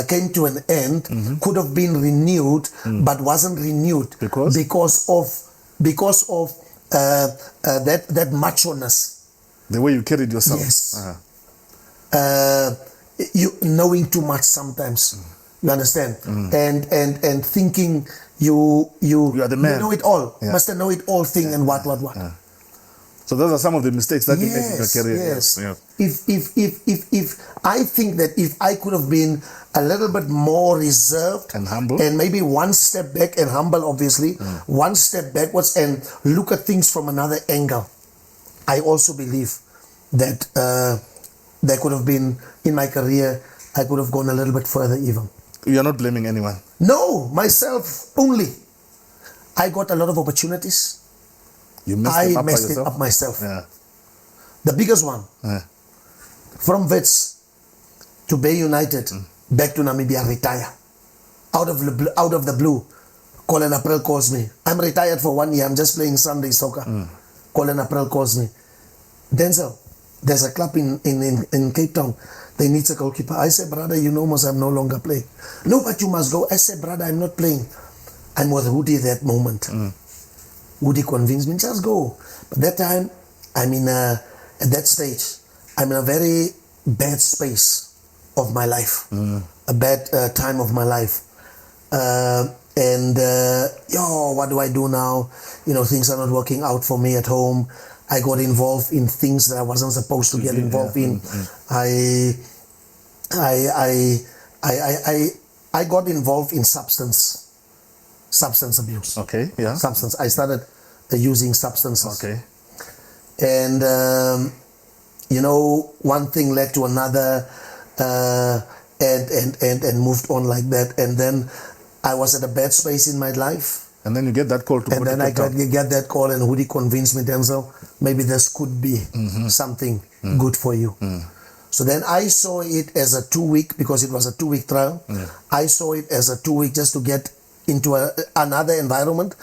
came to an end, could have been renewed, but wasn't renewed because of that macho-ness. The way you carried yourself. Yes. You knowing too much sometimes. You understand? And thinking you are the man. You know it all. Must know it all thing and what. So those are some of the mistakes that you make in your career. Yes. Yeah. If I think that if I could have been a little bit more reserved and humble, and maybe one step back, and humble obviously, one step backwards and look at things from another angle, I also believe that there could have been, in my career, I could have gone a little bit further even. You're not blaming anyone? No, myself only. I got a lot of opportunities. You messed it up myself. Yeah. The biggest one. From Wits to Bay United, back to Namibia, retire. Out of the blue, Colin April calls me. I'm retired for 1 year. I'm just playing Sunday soccer. Colin April calls me. Denzel, there's a club in Cape Town. They need a goalkeeper. I said, brother, you know, I'm no longer playing. No, but you must go. I said, brother, I'm not playing. I'm with Woody that moment. Woody convinced me, just go. But that time, I'm at that stage, I'm in a very bad space of my life. A bad time of my life. What do I do now? You know, things are not working out for me at home. I got involved in things that I wasn't supposed to get involved in. I got involved in substance abuse. Okay, yeah. Substance. I started using substances. Okay. And one thing led to another, and moved on like that. And then I was at a bad space in my life. And then you get that call to and then I get that call, and Woody convinced me, Denzel, maybe this could be something good for you. So then I saw it as a 2 week, because it was a 2 week trial. I saw it as a 2 week just to get into another environment,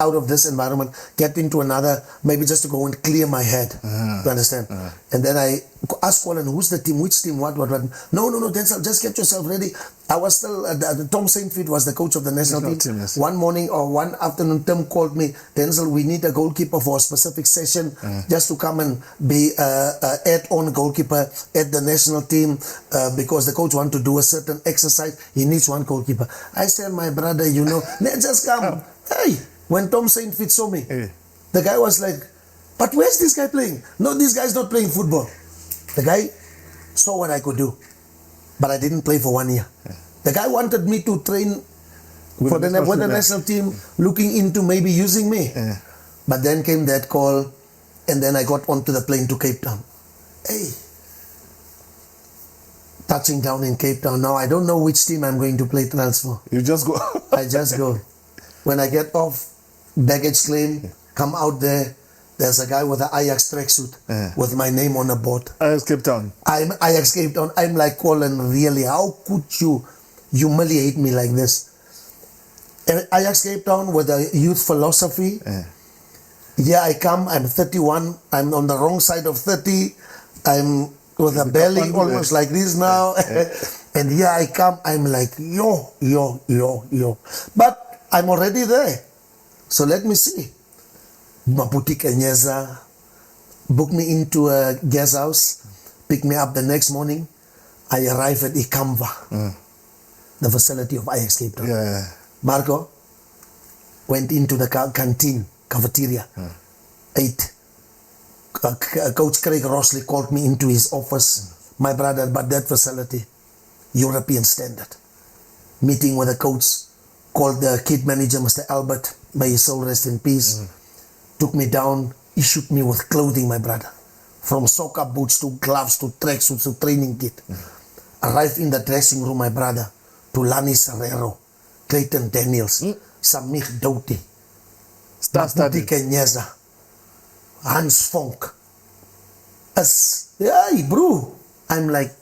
out of this environment, get into another, maybe just to go and clear my head. You understand? And then I asked Colin, who's the team? Which team? What? No, Denzel, just get yourself ready. I was still, Tom Saintfield was the coach of the national team. Yes. One morning or one afternoon, Tim called me, Denzel, we need a goalkeeper for a specific session just to come and be add-on goalkeeper at the national team because the coach wants to do a certain exercise. He needs one goalkeeper. I said, my brother, just come. Hey, when Tom Saintfield saw me, the guy was like, but where's this guy playing? No, this guy's not playing football. The guy saw what I could do, but I didn't play for 1 year. The guy wanted me to train for the national team, looking into maybe using me. But then came that call, and then I got onto the plane to Cape Town. Hey, touching down in Cape Town. Now I don't know which team I'm going to play transfer. You just go. I just go. When I get off, baggage claim, come out there. There's a guy with an Ajax tracksuit with my name on a board. Ajax Cape Town. I'm Ajax Cape Town. I'm like, Colin, really, how could you humiliate me like this? Ajax Cape Town with a youth philosophy. Here I come, I'm 31. I'm on the wrong side of 30. I'm with a belly almost like this now. And here I come, I'm like, yo. But I'm already there. So let me see. Maputi Kenyeza booked me into a guest house, picked me up the next morning. I arrived at Ikamva, the facility of Ajax Cape Town. Marco went into the canteen, cafeteria, ate. Coach Craig Rossley called me into his office. My brother, but that facility, European standard. Meeting with the coach, called the kid manager, Mr. Albert, may his soul rest in peace. Took me down, issued me with clothing, my brother. From soccer boots to gloves to tracksuits to training kit. Arrived in the dressing room, my brother, to Lani Serrero, Clayton Daniels, Samir Doughty, Maputi Kenyeza, Hans Fonk. Hey, bro. I'm like,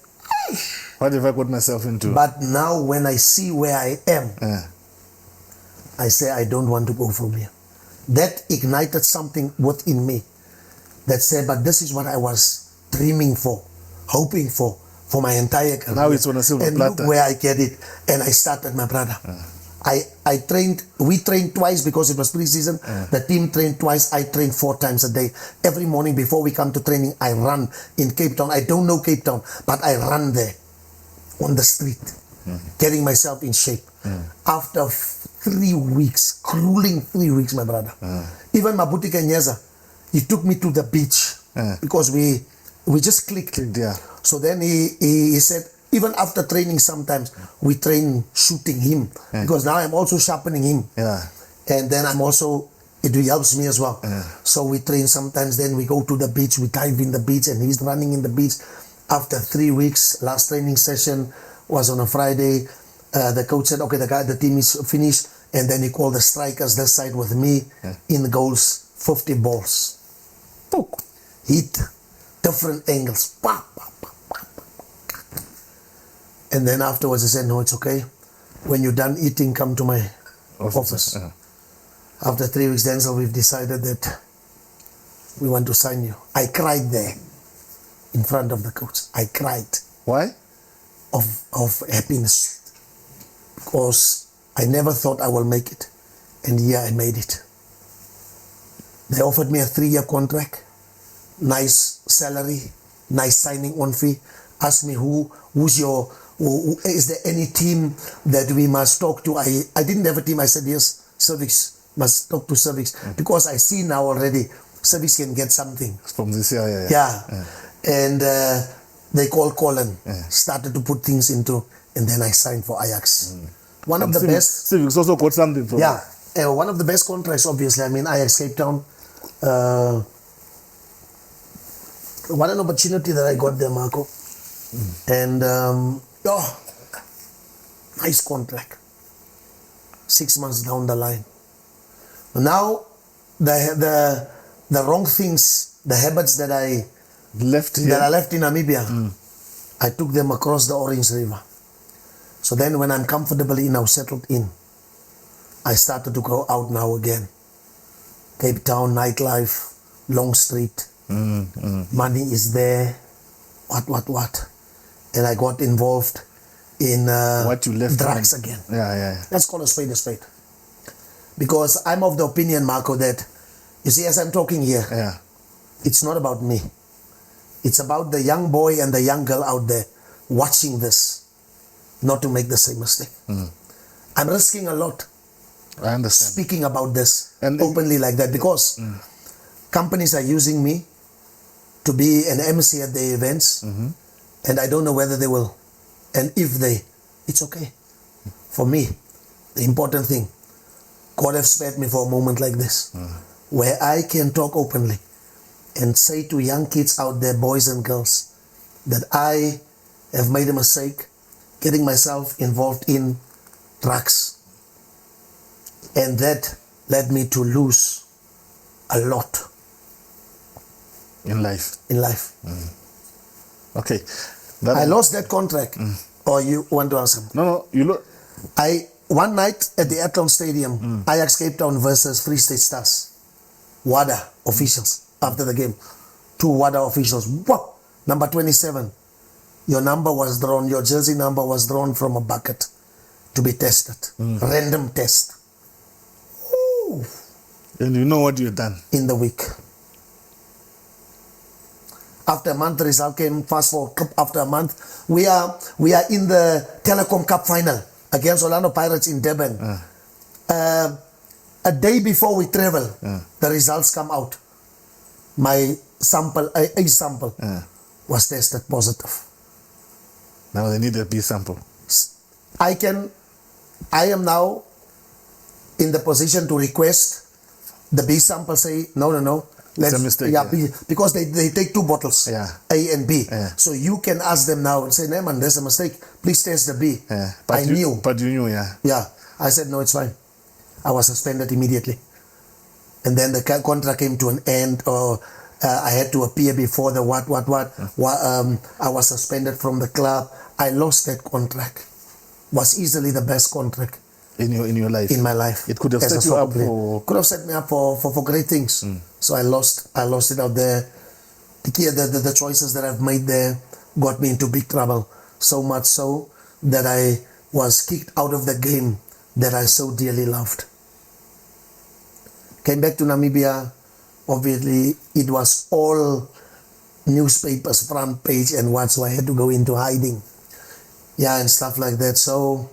what have I got myself into? But now when I see where I am, I say I don't want to go from here. That ignited something within me that said, but this is what I was dreaming for, hoping for my entire career. Now it's on a silver platter. And look where I get it. And I started, my brother. We trained twice because it was pre-season. The team trained twice. I trained 4 times a day. Every morning before we come to training, I run in Cape Town. I don't know Cape Town, but I run there on the street, getting myself in shape. After 3 weeks, grueling 3 weeks, my brother. Even Maputi Kenyeza, he took me to the beach because we just clicked. So then he said, even after training sometimes, we train shooting him because now I'm also sharpening him. And then I'm also, it helps me as well. So we train sometimes, then we go to the beach, we dive in the beach and he's running in the beach. After 3 weeks, last training session was on a Friday. The coach said, okay, the team is finished. And then he called the strikers this side with me in the goals, 50 balls. Hit, different angles. And then afterwards he said, no, it's okay. When you're done eating, come to my office. After 3 weeks, Denzel, we've decided that we want to sign you. I cried there in front of the coach. I cried. Why? Of happiness. Because I never thought I will make it. And yeah, I made it. They offered me a 3-year contract. Nice salary. Nice signing on fee. Asked me is there any team that we must talk to? I didn't have a team. I said, yes, Cervix, must talk to Cervix. Because I see now already, Cervix can get something. From this year, And they called Colin, started to put things into, and then I signed for Ajax. One of the best. Civics also got something from one of the best contracts, obviously. I mean, Ajax Cape Town. What an opportunity that I got there, Marco. And nice contract. 6 months down the line. Now, the wrong things, the habits that I left in Namibia, I took them across the Orange River. So then when I'm comfortably now settled in, I started to go out now again. Cape Town, nightlife, Long Street, Money is there, what. And I got involved in What you left drugs from- again. Yeah. Let's call a spade a spade. Because I'm of the opinion, Marco, that, you see, as I'm talking here, Yeah. it's not about me. It's about the young boy and the young girl out there watching this, not to make the same mistake. I'm risking a lot I understand. speaking about this And- openly like that, because companies are using me to be an MC at the events, and I don't know whether they will. And if they, it's okay. For me, the important thing, God has spared me for a moment like this, where I can talk openly and say to young kids out there, boys and girls, that I have made a mistake getting myself involved in drugs. And that led me to lose a lot In life. in life. Okay. I lost that contract. Or you want to answer? No, you look. One night at the Athlone Stadium, Ajax Cape Town versus Free State Stars. WADA officials after the game. 2 WADA officials. Whoa! Number 27. Your number was drawn, your jersey number was drawn from a bucket to be tested. Random test. Ooh. And you know what you've done. In the week. After a month, the result came. Fast forward, after a month, we are in the Telecom Cup final against Orlando Pirates in Durban. A day before we travel, the results come out. My sample, a sample, was tested positive. Now they need a B sample. I am now in the position to request the B sample. Say no. It's a mistake. Yeah. Because they take 2 bottles, Yeah. A and B. Yeah. So you can ask them now and say, "No, man, there's a mistake. Please test the B." Yeah. I knew. But you knew, yeah. Yeah, I said no, it's fine. I was suspended immediately, and then the contract came to an end. Or I had to appear before the what. I was suspended from the club. I lost that contract. Was easily the best contract In your life. in my life. It could have as a set you up soccer player. for. Could have set me up for great things. So I lost it out there. The choices that I've made there got me into big trouble. So much so that I was kicked out of the game that I so dearly loved. Came back to Namibia. Obviously, it was all newspapers, front page and what, so I had to go into hiding. Yeah, and stuff like that. So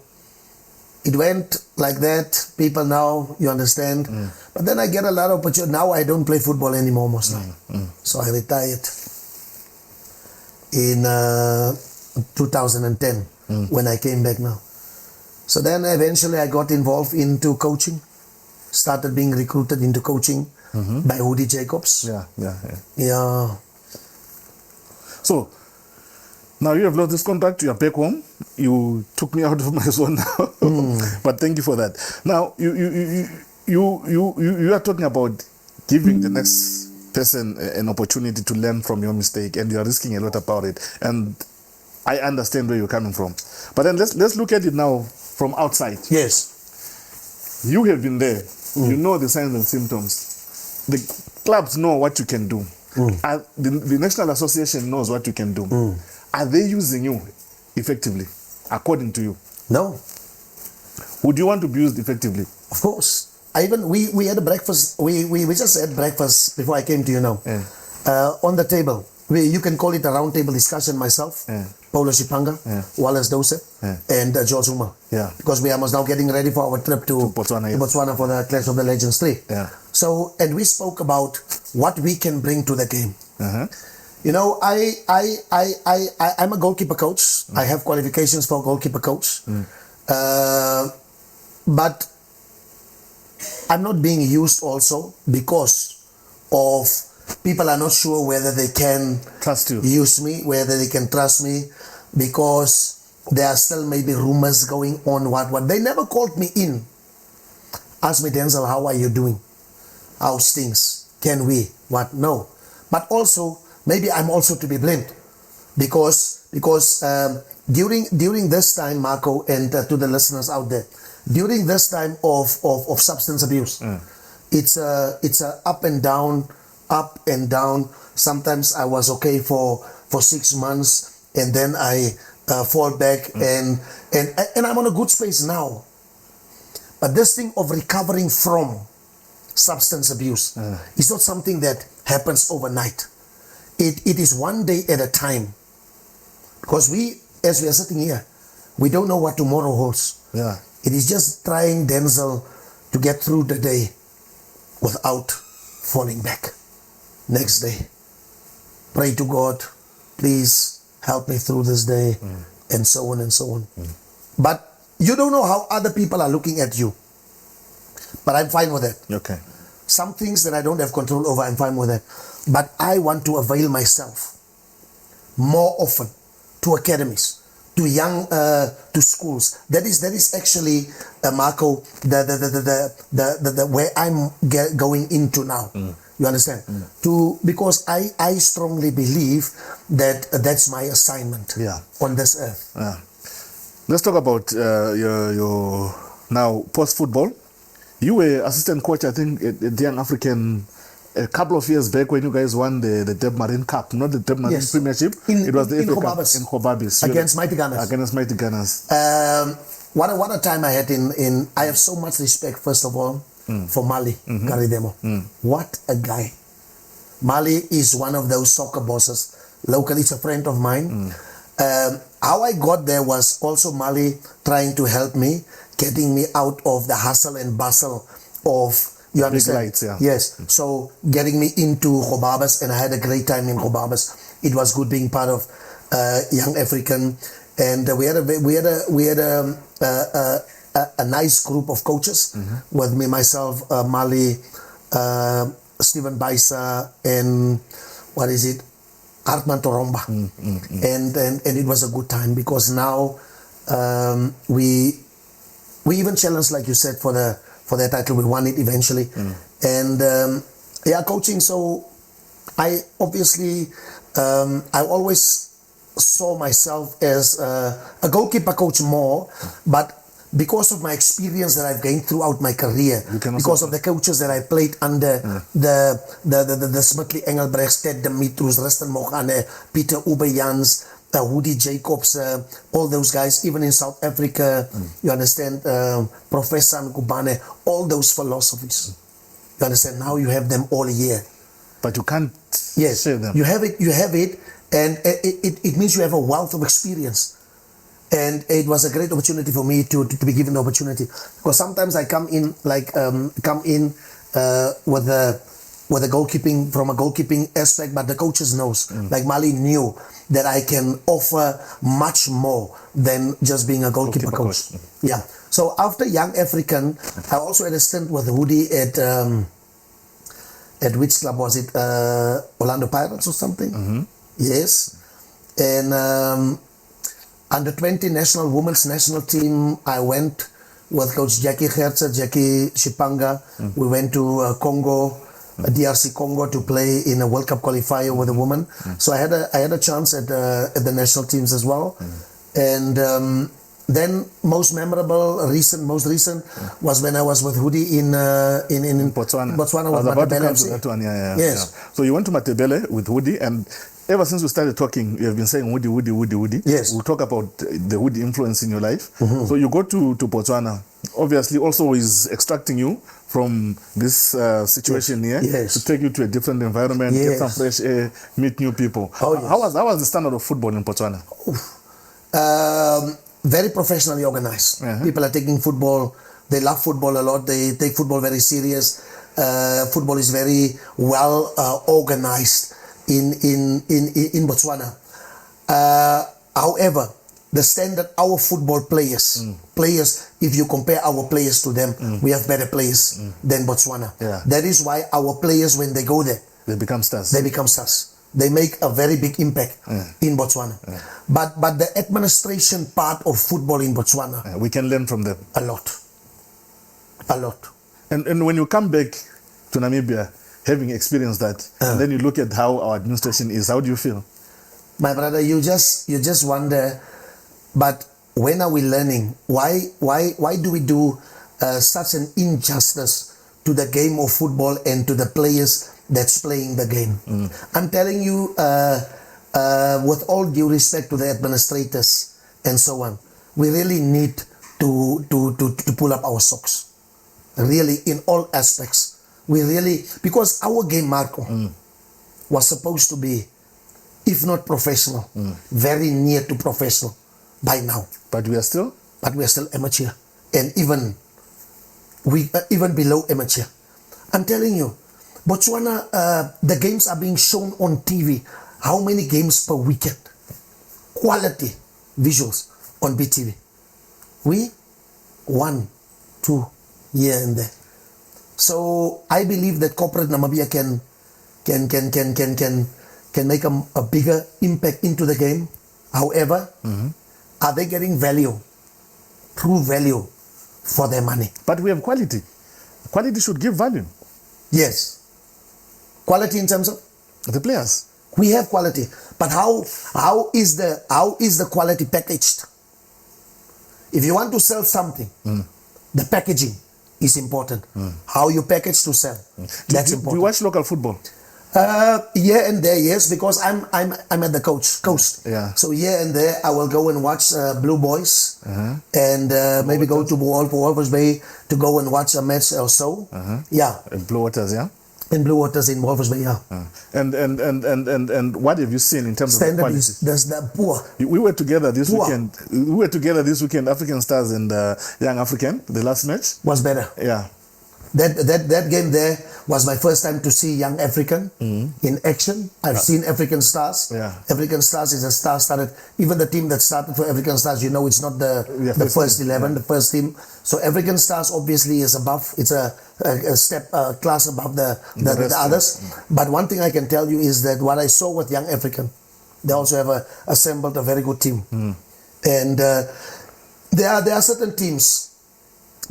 it went like that. People now, you understand. But then I get a lot of opportunity. Now I don't play football anymore mostly. So I retired in 2010 when I came back now. So then eventually I got involved into coaching. Started being recruited into coaching by Hoodie Jacobs. Yeah. So, now you have lost this contract, you are back home. You took me out of my zone now. But thank you for that. Now, you are talking about giving the next person an opportunity to learn from your mistake, and you are risking a lot about it. And I understand where you're coming from. But then let's look at it now from outside. Yes. You have been there. You know the signs and symptoms. The clubs know what you can do. The National Association knows what you can do. Are they using you effectively, according to you? No. Would you want to be used effectively? Of course. We had a breakfast. We just had breakfast before I came to you now. On the table. You can call it a round table discussion, myself, Paulo Shipanga, Wallace Dose, and George Zuma. Because we are now getting ready for our trip to Botswana, Botswana for the Clash of the Legends 3. So, and we spoke about what we can bring to the game. You know, I'm a goalkeeper coach. I have qualifications for goalkeeper coach. But I'm not being used also because of people are not sure whether they can trust you, use me, whether they can trust me, because there are still maybe rumors going on. What they never called me in. Asked me, Denzel, how are you doing? How's things? Can we? What? No. But also, maybe I'm also to be blamed because during this time, Marco, and to the listeners out there, during this time of substance abuse, it's a up and down up and down. Sometimes I was okay for 6 months, and then I fall back, and I'm on a good space now. But this thing of recovering from substance abuse is not something that happens overnight. It is one day at a time. Because as we are sitting here, we don't know what tomorrow holds. Yeah. It is just trying, Denzel, to get through the day without falling back. Next day, pray to God, please help me through this day, and so on and so on. But you don't know how other people are looking at you. But I'm fine with it. Okay. Some things that I don't have control over, I'm fine with it. But I want to avail myself more often to academies, to young, to schools. That is actually, Marco, the where I'm going into now. You understand? Because I strongly believe that that's my assignment on this earth. Yeah. Let's talk about your now post-football. You were assistant coach, I think, at the Young African a couple of years back when you guys won the Deb Marine Cup, not the Deb Marine Premiership. It was the FA Cup in Kobabis. Against Mighty Gunners. Against Mighty Gunners. What a time I had in I have so much respect, first of all, for Mali Garidemo. What a guy. Mali is one of those soccer bosses. Locally, it's a friend of mine. How I got there was also Mali trying to help me, getting me out of the hustle and bustle of, you understand? Big lights, Yes. So getting me into Kobabas, and I had a great time in Kobabas. It was good being part of Young African, and we had a nice group of coaches with me, myself, Mali, Stephen Baisa, and what is it? Hartman Toromba. And it was a good time because now we even challenged, like you said, for the title. We won it eventually. And coaching. So I obviously I always saw myself as a goalkeeper coach more, but because of my experience that I've gained throughout my career, because of the coaches that I played under, the Smithley Engelbrechts, Ted Dimitrus, Rustin Mogane, Peter Ubejans, Woody Jacobs, all those guys, even in South Africa, you understand, Professor Nkubane, all those philosophies. You understand, now you have them all here. But you can't share them. You have it, and it means you have a wealth of experience. And it was a great opportunity for me to be given the opportunity, because sometimes I come in with a goalkeeping, from a goalkeeping aspect, but the coaches knows, like Mali knew that I can offer much more than just being a goalkeeper coach. Yeah. So after Young African, I also had a stint with Woody at which club was it? Orlando Pirates or something? Yes. And under 20 women's national team, I went with Coach Jackie Gertzer, Jackie Shipanga. We went to Congo, DRC Congo, to play in a World Cup qualifier with a woman. So I had a chance at the national teams as well. And then most recent was when I was with Hoodie in Botswana. Botswana with Matebele. Yes. Yeah. So you went to Matebele with Hoodie, and ever since we started talking, you have been saying Woody. Yes. We'll talk about the Woody influence in your life. So you go to Botswana, obviously also is extracting you from this situation here to take you to a different environment, get some fresh air, meet new people. How was the standard of football in Botswana? Very professionally organized. People are taking football, they love football a lot, they take football very serious. Football is very well organized in Botswana. However, the standard, our football players, if you compare our players to them, we have better players than Botswana. That is why our players, when they go there, they become stars. They make a very big impact in Botswana. But the administration part of football in Botswana, we can learn from them a lot. And when you come back to Namibia, having experienced that, and then you look at how our administration is, how do you feel? My brother, you just wonder. But when are we learning? Why do we do such an injustice to the game of football and to the players that's playing the game. I'm telling you, with all due respect to the administrators and so on, we really need to pull up our socks. Really, in all aspects. We really, because our game, Marco, was supposed to be, if not professional, very near to professional by now. But we are still amateur, and even below amateur. I'm telling you, Botswana, the games are being shown on TV. How many games per weekend? Quality visuals on BTV. We 1, 2 here and there. So I believe that corporate Namibia can make a bigger impact into the game. However, are they getting value, true value for their money? But we have quality. Quality should give value. Yes. Quality in terms of The players. we have quality, but how is the quality packaged? If you want to sell something, the packaging is important. How you package to sell, that's important. Do you watch local football? Here and there, yes, because I'm at the coast. Yeah. So here and there, I will go and watch Blue Boys, and maybe go to Walvis Bay to go and watch a match or so. Yeah. Blue Waters, yeah. In Blue Waters in Walvis Bay, yeah. And what have you seen in terms of the Standard quality? is there's the poor. We were together this Poor. weekend. We were together this weekend. African Stars and Young African. The last match. Was better. Yeah. That game there was my first time to see Young African in action. I've seen African Stars. Yeah. African Stars is a star-studded. Even the team that started for African Stars, you know, it's not the first 11, the first team. So African Stars obviously is above. It's a step class above the others. But one thing I can tell you is that what I saw with Young African, they also have assembled a very good team. And there are certain teams.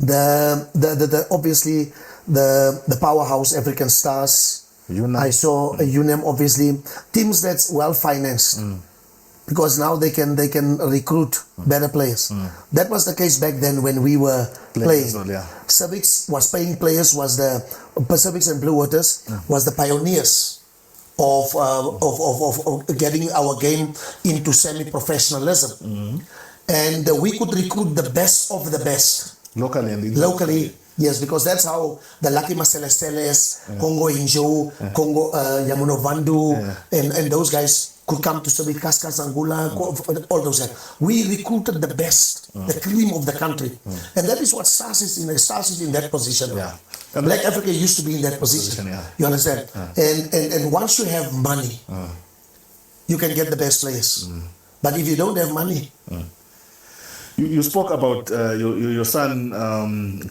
The obviously the powerhouse African Stars. UNAM. I saw UNAM, obviously teams that's well financed because now they can recruit better players. That was the case back then when we were playing. Well, yeah. Civics was paying players. Was the Pacifics and Blue Waters was the pioneers of getting our game into semi-professionalism, and we could recruit the best of the best. Locally, yes, because that's how the Lucky Maselesteles, Congo Injo, Congo Yamuno Vandu, and those guys could come to Sabit Kaskas, Angola, all those guys. We recruited the best, the cream of the country. And that is what Stars is in. Stars is in that position. Yeah. Black Africa used to be in that position. You understand? And once you have money, you can get the best players. But if you don't have money, You spoke about your son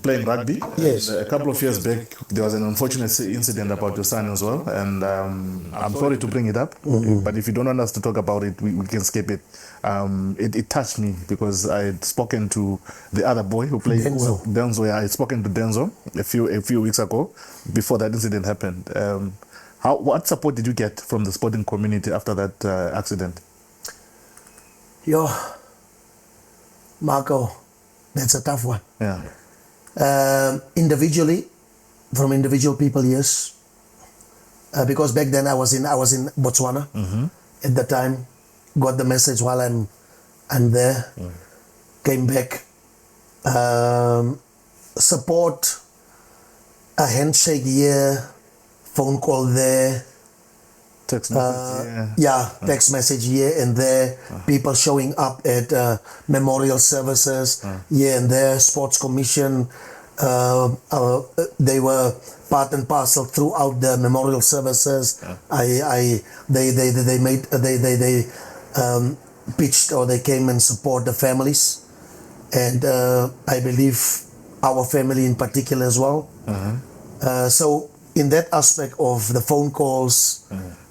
playing rugby. Yes. And a couple of years back, there was an unfortunate incident about your son as well. And I'm sorry to bring it up, but if you don't want us to talk about it, we can skip it. It touched me because I had spoken to the other boy who played Denzo. Yeah, I had spoken to Denzo a few weeks ago before that incident happened. What support did you get from the sporting community after that accident? Marco, that's a tough one. Yeah. Individually, from individual people, yes. Because back then I was in Botswana at the time. Got the message while I'm there. Came back. Support, a handshake here, phone call there. Text message, text message here and there. People showing up at memorial services here and there. Sports Commission, they were part and parcel throughout the memorial services. They pitched, or they came and support the families, and I believe our family in particular as well. So in that aspect of the phone calls,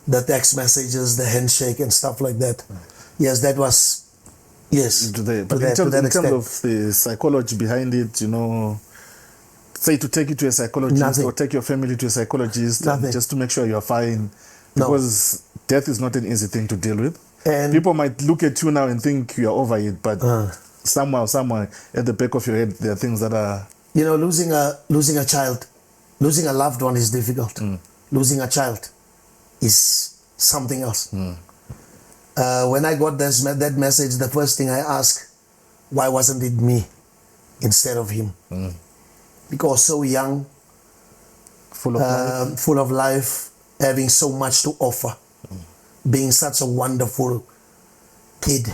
the text messages, the handshake and stuff like that. Yes, that was, yes. But in terms of the psychology behind it, say to take you to a psychologist or take your family to a psychologist just to make sure you're fine. Because death is not an easy thing to deal with. And people might look at you now and think you're over it, but somewhere at the back of your head, there are things that are... losing a child, losing a loved one is difficult. losing a child is something else. When I got that message, the first thing I asked, why wasn't it me instead of him? Because so young, full of life, having so much to offer, being such a wonderful kid,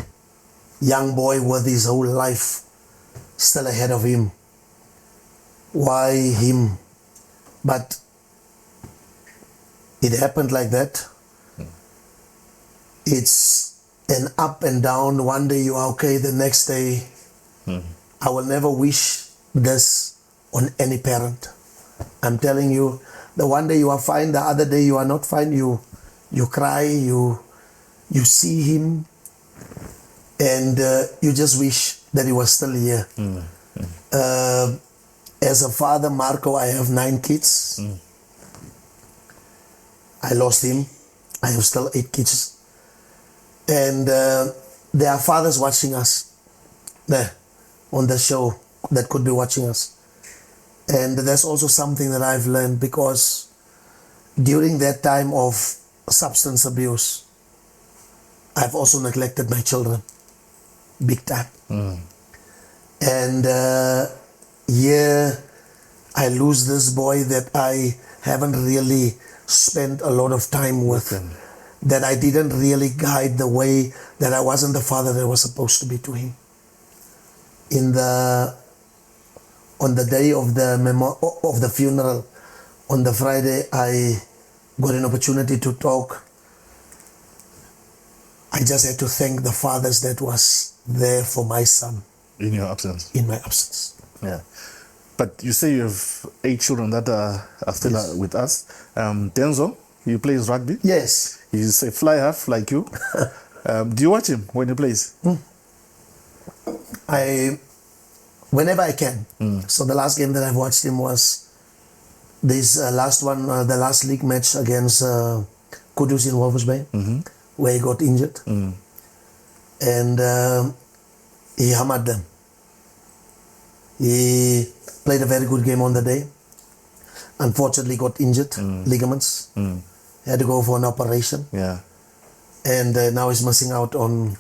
young boy with his whole life still ahead of him. Why him? But it happened like that. It's an up and down. One day you are okay, the next day I will never wish this on any parent. I'm telling you, the one day you are fine, the other day you are not fine. You cry, you see him, and you just wish that he was still here. As a father, Marco, I have 9 kids. I lost him. I have still 8 kids. And there are fathers watching us there on the show that could be watching us. And that's also something that I've learned, because during that time of substance abuse, I've also neglected my children big time. And here I lose this boy that I haven't really spent a lot of time with, that I didn't really guide the way, that I wasn't the father that I was supposed to be to him. On the day of the funeral, on the Friday, I got an opportunity to talk. I just had to thank the fathers that was there for my son. In your absence? In my absence. Yeah. But you say you have 8 children that are still with us. Denzo, he plays rugby. Yes. He's a fly half like you. Do you watch him when he plays? Whenever I can. So the last game that I've watched him was this last one, the last league match against Kudus in Walvis Bay, where he got injured. And he hammered them. He played a very good game on the day. Unfortunately got injured, ligaments. Had to go for an operation. Yeah. And now he's missing out on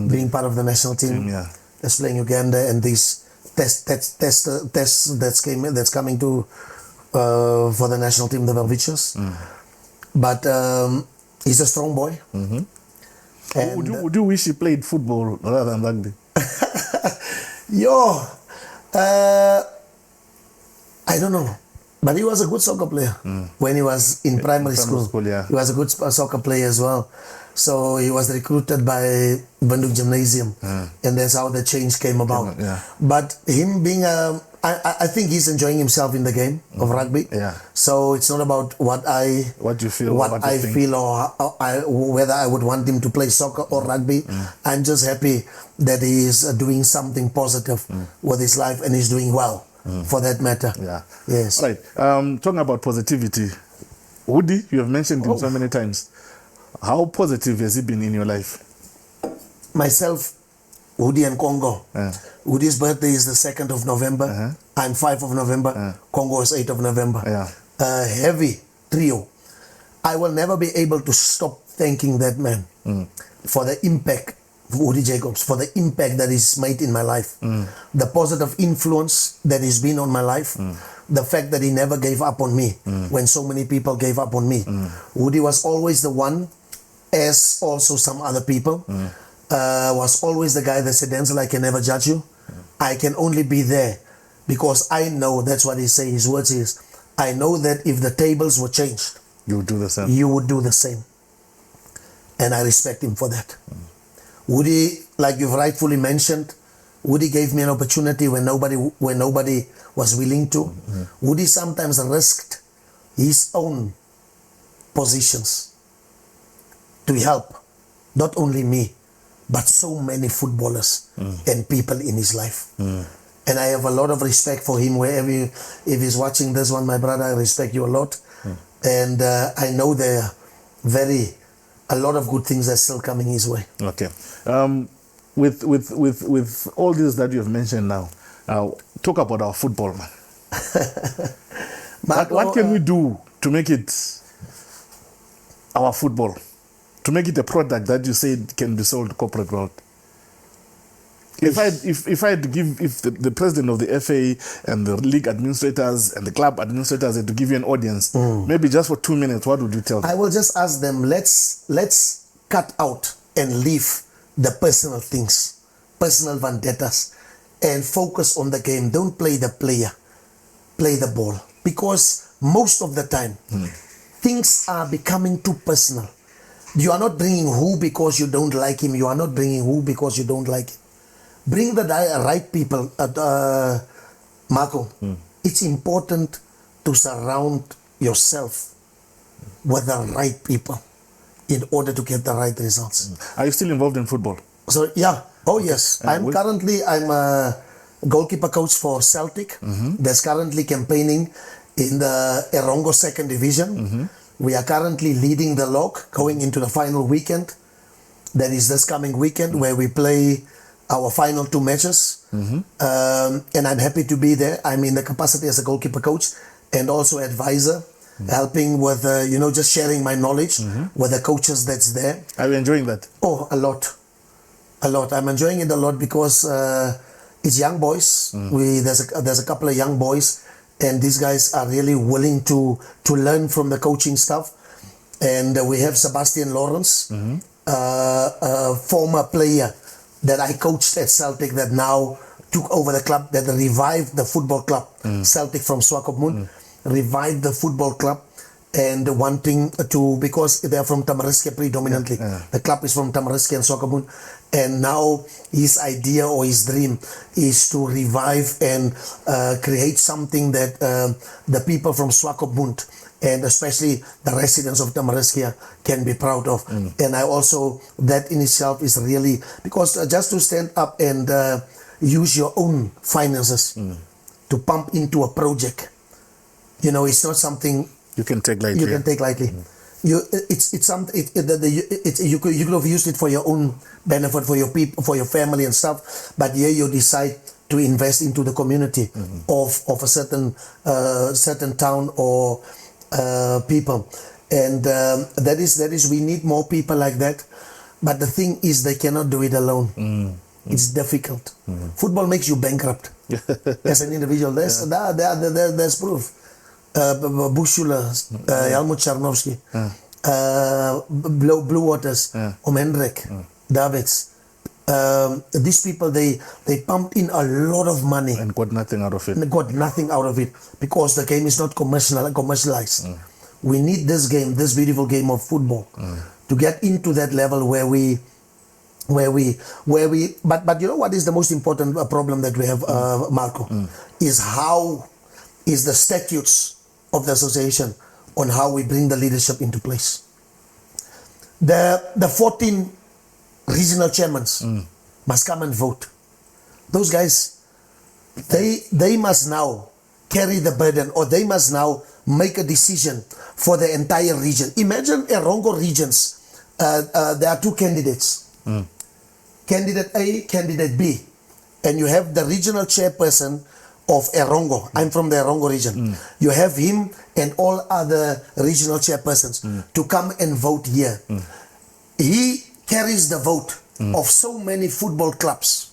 being part of the national team. That's playing Uganda, and these tests that's coming to for the national team, the Velvichas. But he's a strong boy. And would you wish he played football rather than rugby? I don't know. But he was a good soccer player when he was in primary school. Yeah. He was a good soccer player as well. So he was recruited by Bandung Gymnasium, and that's how the change came about. But him being I think he's enjoying himself in the game of rugby. So it's not about what you feel, or whether I would want him to play soccer or rugby. I'm just happy that he is doing something positive with his life, and he's doing well. For that matter. Yes. All right. Talking about positivity, Woody, you have mentioned him so many times. How positive has he been in your life? Myself, Woody and Congo. Woody's birthday is the 2nd of November. I'm 5 of November. Congo is 8 of November. A heavy trio. I will never be able to stop thanking that man for the impact, Woody Jacobs, for the impact that he's made in my life. The positive influence that he's been on my life. The fact that he never gave up on me when so many people gave up on me. Woody was always the one, as also some other people, was always the guy that said, Denzel, I can never judge you. I can only be there because I know, that's what he say, his words is, I know that if the tables were changed, you would do the same. You would do the same. And I respect him for that. Woody, like you've rightfully mentioned, Woody gave me an opportunity when nobody was willing to. Woody sometimes risked his own positions to help not only me, but so many footballers and people in his life. And I have a lot of respect for him wherever if he's watching this one, my brother, I respect you a lot. And I know there are a lot of good things that's still coming his way. Okay. With all this that you have mentioned now, talk about our football, man. What can we do to make it our football to make it a product that you say can be sold to corporate world? If I had to give, if the president of the FA and the league administrators and the club administrators had to give you an audience, maybe just for 2 minutes, what would you tell them? I will just ask them, let's cut out and leave the personal things, personal vendettas, and focus on the game. Don't play the player, play the ball. Because most of the time, things are becoming too personal. You are not bringing who because you don't like him. You are not bringing who because you don't like him. Bring the right people, Marco. It's important to surround yourself with the right people in order to get the right results. Are you still involved in football? So yeah, oh yes. I'm a goalkeeper coach for Celtic. There's currently campaigning in the Erongo second division. We are currently leading the log, going into the final weekend. That is this coming weekend where we play our final 2 matches. And I'm happy to be there. I'm in the capacity as a goalkeeper coach and also advisor, helping with, just sharing my knowledge with the coaches that's there. Are you enjoying that? Oh, a lot. I'm enjoying it a lot because it's young boys. There's a couple of young boys, and these guys are really willing to learn from the coaching stuff. And we have Sebastian Lawrence, a former player that I coached at Celtic that now took over the club, that revived the football club. Celtic from Swakopmund revived the football club and wanting to, because they're from Tamariske predominantly. The club is from Tamariske and Swakopmund. And now his idea or his dream is to revive and create something that the people from Swakopmund and especially the residents of Tamariske can be proud of. And I also, that in itself is really, because just to stand up and use your own finances to pump into a project, it's not something you can take lightly. You can take lightly. You could have used it for your own benefit, for your people, for your family and stuff, but here you decide to invest into the community of a certain town or people, and that is we need more people like that. But the thing is, they cannot do it alone. It's difficult. Football makes you bankrupt as an individual. There's proof. Bushula, Helmut Charnovsky, Blue Waters, Hendrik, Davids. These people, they pumped in a lot of money and got nothing out of it. Because the game is not commercialized. We need this game, this beautiful game of football, to get into that level where we. But you know what is the most important problem that we have, Marco, is how is the statutes of the association on how we bring the leadership into place. The 14 regional chairmen must come and vote. Those guys, they must now carry the burden, or they must now make a decision for the entire region. Imagine Erongo regions. There are 2 candidates. Candidate A, candidate B. And you have the regional chairperson of Erongo. I'm from the Erongo region. You have him and all other regional chairpersons to come and vote here. He carries the vote of so many football clubs,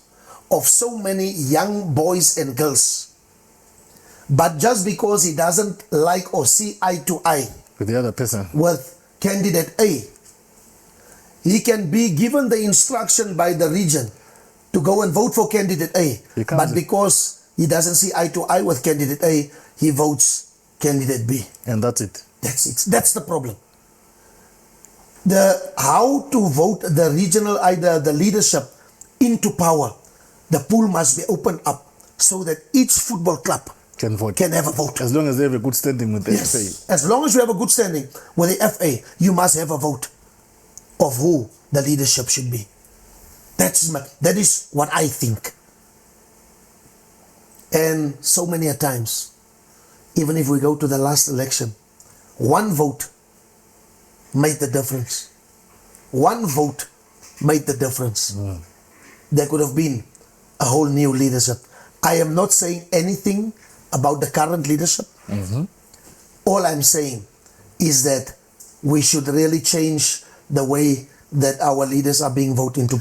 of so many young boys and girls. But just because he doesn't like or see eye to eye with the other person, with candidate A, he can be given the instruction by the region to go and vote for candidate A. But because he doesn't see eye to eye with candidate A, he votes candidate B. And that's it. That's it. That's the problem. How to vote the regional, either the leadership into power, the pool must be opened up so that each football club can vote, can have a vote. As long as they have a good standing with the FA. As long as you have a good standing with the FA, you must have a vote of who the leadership should be. That is what I think. And so many a times, even if we go to the last election, one vote made the difference. One vote made the difference. There could have been a whole new leadership. I am not saying anything about the current leadership. All I'm saying is that we should really change the way that our leaders are being voted into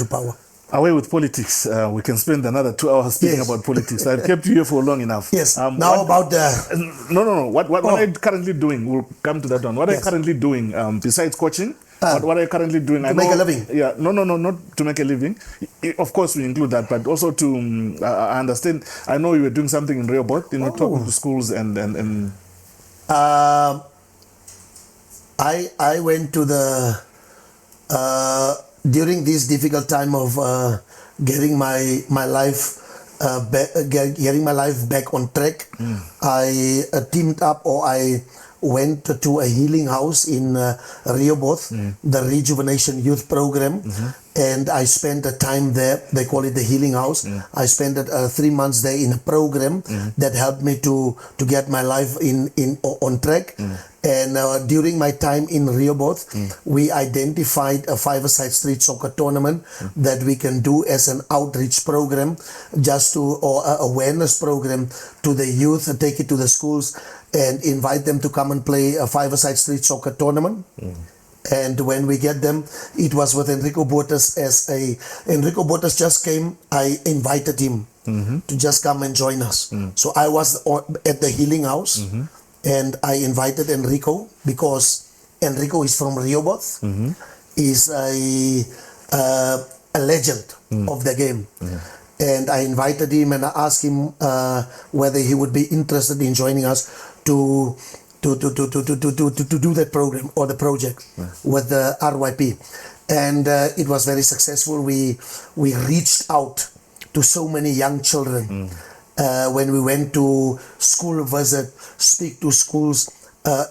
power. Away with politics. We can spend another 2 hours speaking Yes. about politics. I've kept you here for long enough. Yes. Now what- about the... No. What are you currently doing? We'll come to that one. What are you Yes. currently doing besides coaching? What are you currently doing? To make a living? Yeah. No, not to make a living. Of course, we include that, but also to I understand. I know you were doing something in Rehoboth, talking to schools and. I went to the during this difficult time of getting my life getting my life back on track. I teamed up, or I went to a healing house in Rehoboth, the Rejuvenation Youth Program, and I spent the time there. They call it the healing house. I spent 3 months there in a program that helped me to get my life on track. And during my time in Rehoboth, we identified a five-a-side street soccer tournament that we can do as an outreach program, or awareness program to the youth, and take it to the schools and invite them to come and play a five-a-side street soccer tournament. And when we get them, it was with Enrico Botas Enrico Botas just came. I invited him to just come and join us. So I was at the healing house. And I invited Enrico because Enrico is from Rehoboth. He's a legend of the game. And I invited him and I asked him whether he would be interested in joining us to do that program or the project with the RYP. And it was very successful. We reached out to so many young children. When we went to school visit, speak to schools,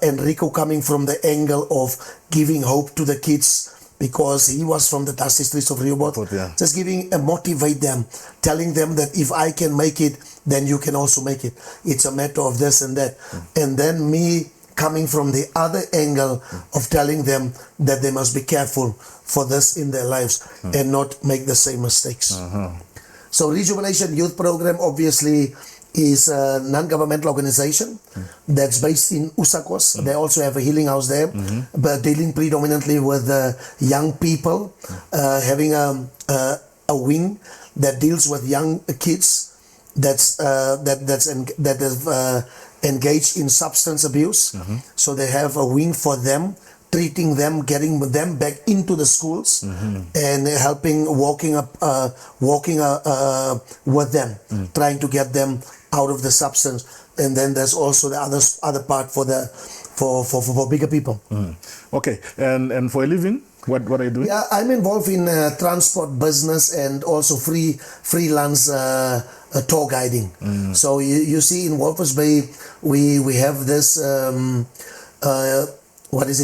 Enrico coming from the angle of giving hope to the kids, because he was from the dusty streets of Rehoboth. Just motivate them, telling them that if I can make it, then you can also make it. It's a matter of this and that. And then me coming from the other angle of telling them that they must be careful for this in their lives and not make the same mistakes. So Rejuvenation Youth Program obviously is a non-governmental organization that's based in Usakos. They also have a healing house there, but dealing predominantly with young people, having a wing that deals with young kids that have engaged in substance abuse. So they have a wing for them, treating them, getting them back into the schools, and helping walking with them, trying to get them out of the substance. And then there's also the other part for bigger people. Okay, and for a living, what are you doing? Yeah, I'm involved in transport business and also freelance tour guiding. So you see, in Walvis Bay, we have this.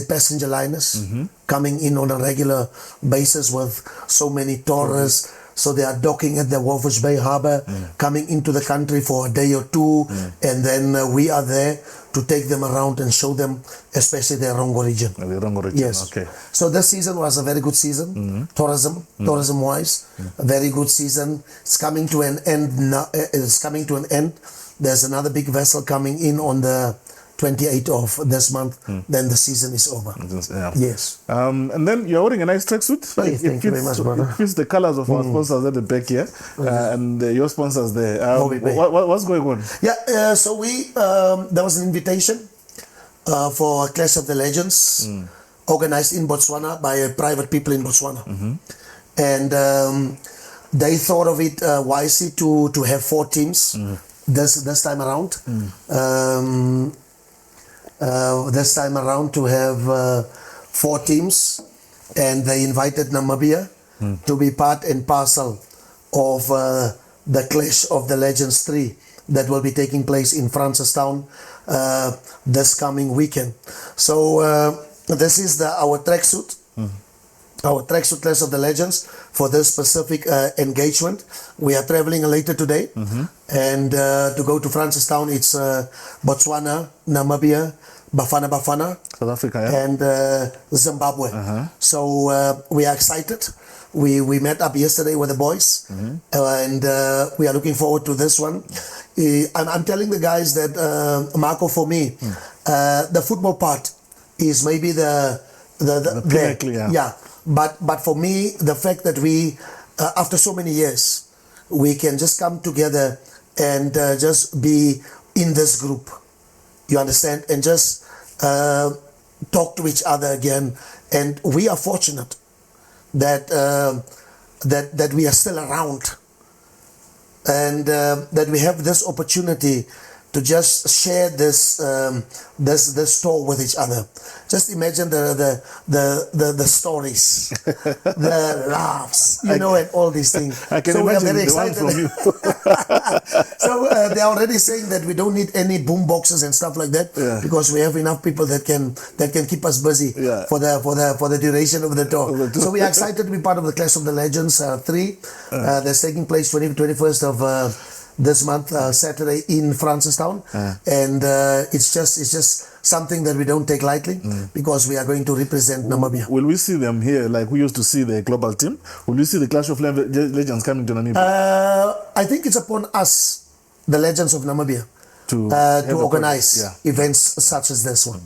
Passenger liners coming in on a regular basis with so many tourists. So they are docking at the Walvis Bay Harbour, coming into the country for a day or two, and then we are there to take them around and show them, especially the Rongo region. The Rongo region, yes. Okay. So this season was a very good season, tourism-wise, a very good season. It's coming to an end now. There's another big vessel coming in on the 28th of this month, then the season is over. Yeah. Yes. And then you're wearing a nice tracksuit. Thank you very much, brother. It fits the colors of our sponsors at the back here, and your sponsors there. What's going on? Yeah, so there was an invitation for a Clash of the Legends organized in Botswana by private people in Botswana. And they thought of it wisely to have 4 teams this time around. This time around to have 4 teams, and they invited Namibia to be part and parcel of the Clash of the Legends 3 that will be taking place in Francistown this coming weekend. So this is our tracksuit. Our tracksuit Clash of the Legends for this specific engagement. We are traveling later today, and to go to Francistown, it's Botswana, Namibia, Bafana, South Africa, yeah? and Zimbabwe. So we are excited. We met up yesterday with the boys, and we are looking forward to this one. I'm telling the guys that, Marco, for me, the football part is maybe the pinnacle, yeah. But for me, the fact that we, after so many years, we can just come together and just be in this group, you understand, and just talk to each other again. And we are fortunate that that we are still around, and that we have this opportunity to just share this this tour with each other. Just imagine the stories, the laughs, and all these things. I can so we are imagine very the one excited. from you. So they're already saying that we don't need any boom boxes and stuff like that, because we have enough people that can keep us busy for the duration of the tour. So we are excited to be part of the Clash of the Legends 3 that's taking place 21st of this month, Saturday, in Francistown, and it's just something that we don't take lightly, because we are going to represent Namibia. Will we see them here like we used to see the global team? Will we see the Clash of Legends coming to Namibia? I think it's upon us, the Legends of Namibia, to organize events such as this one.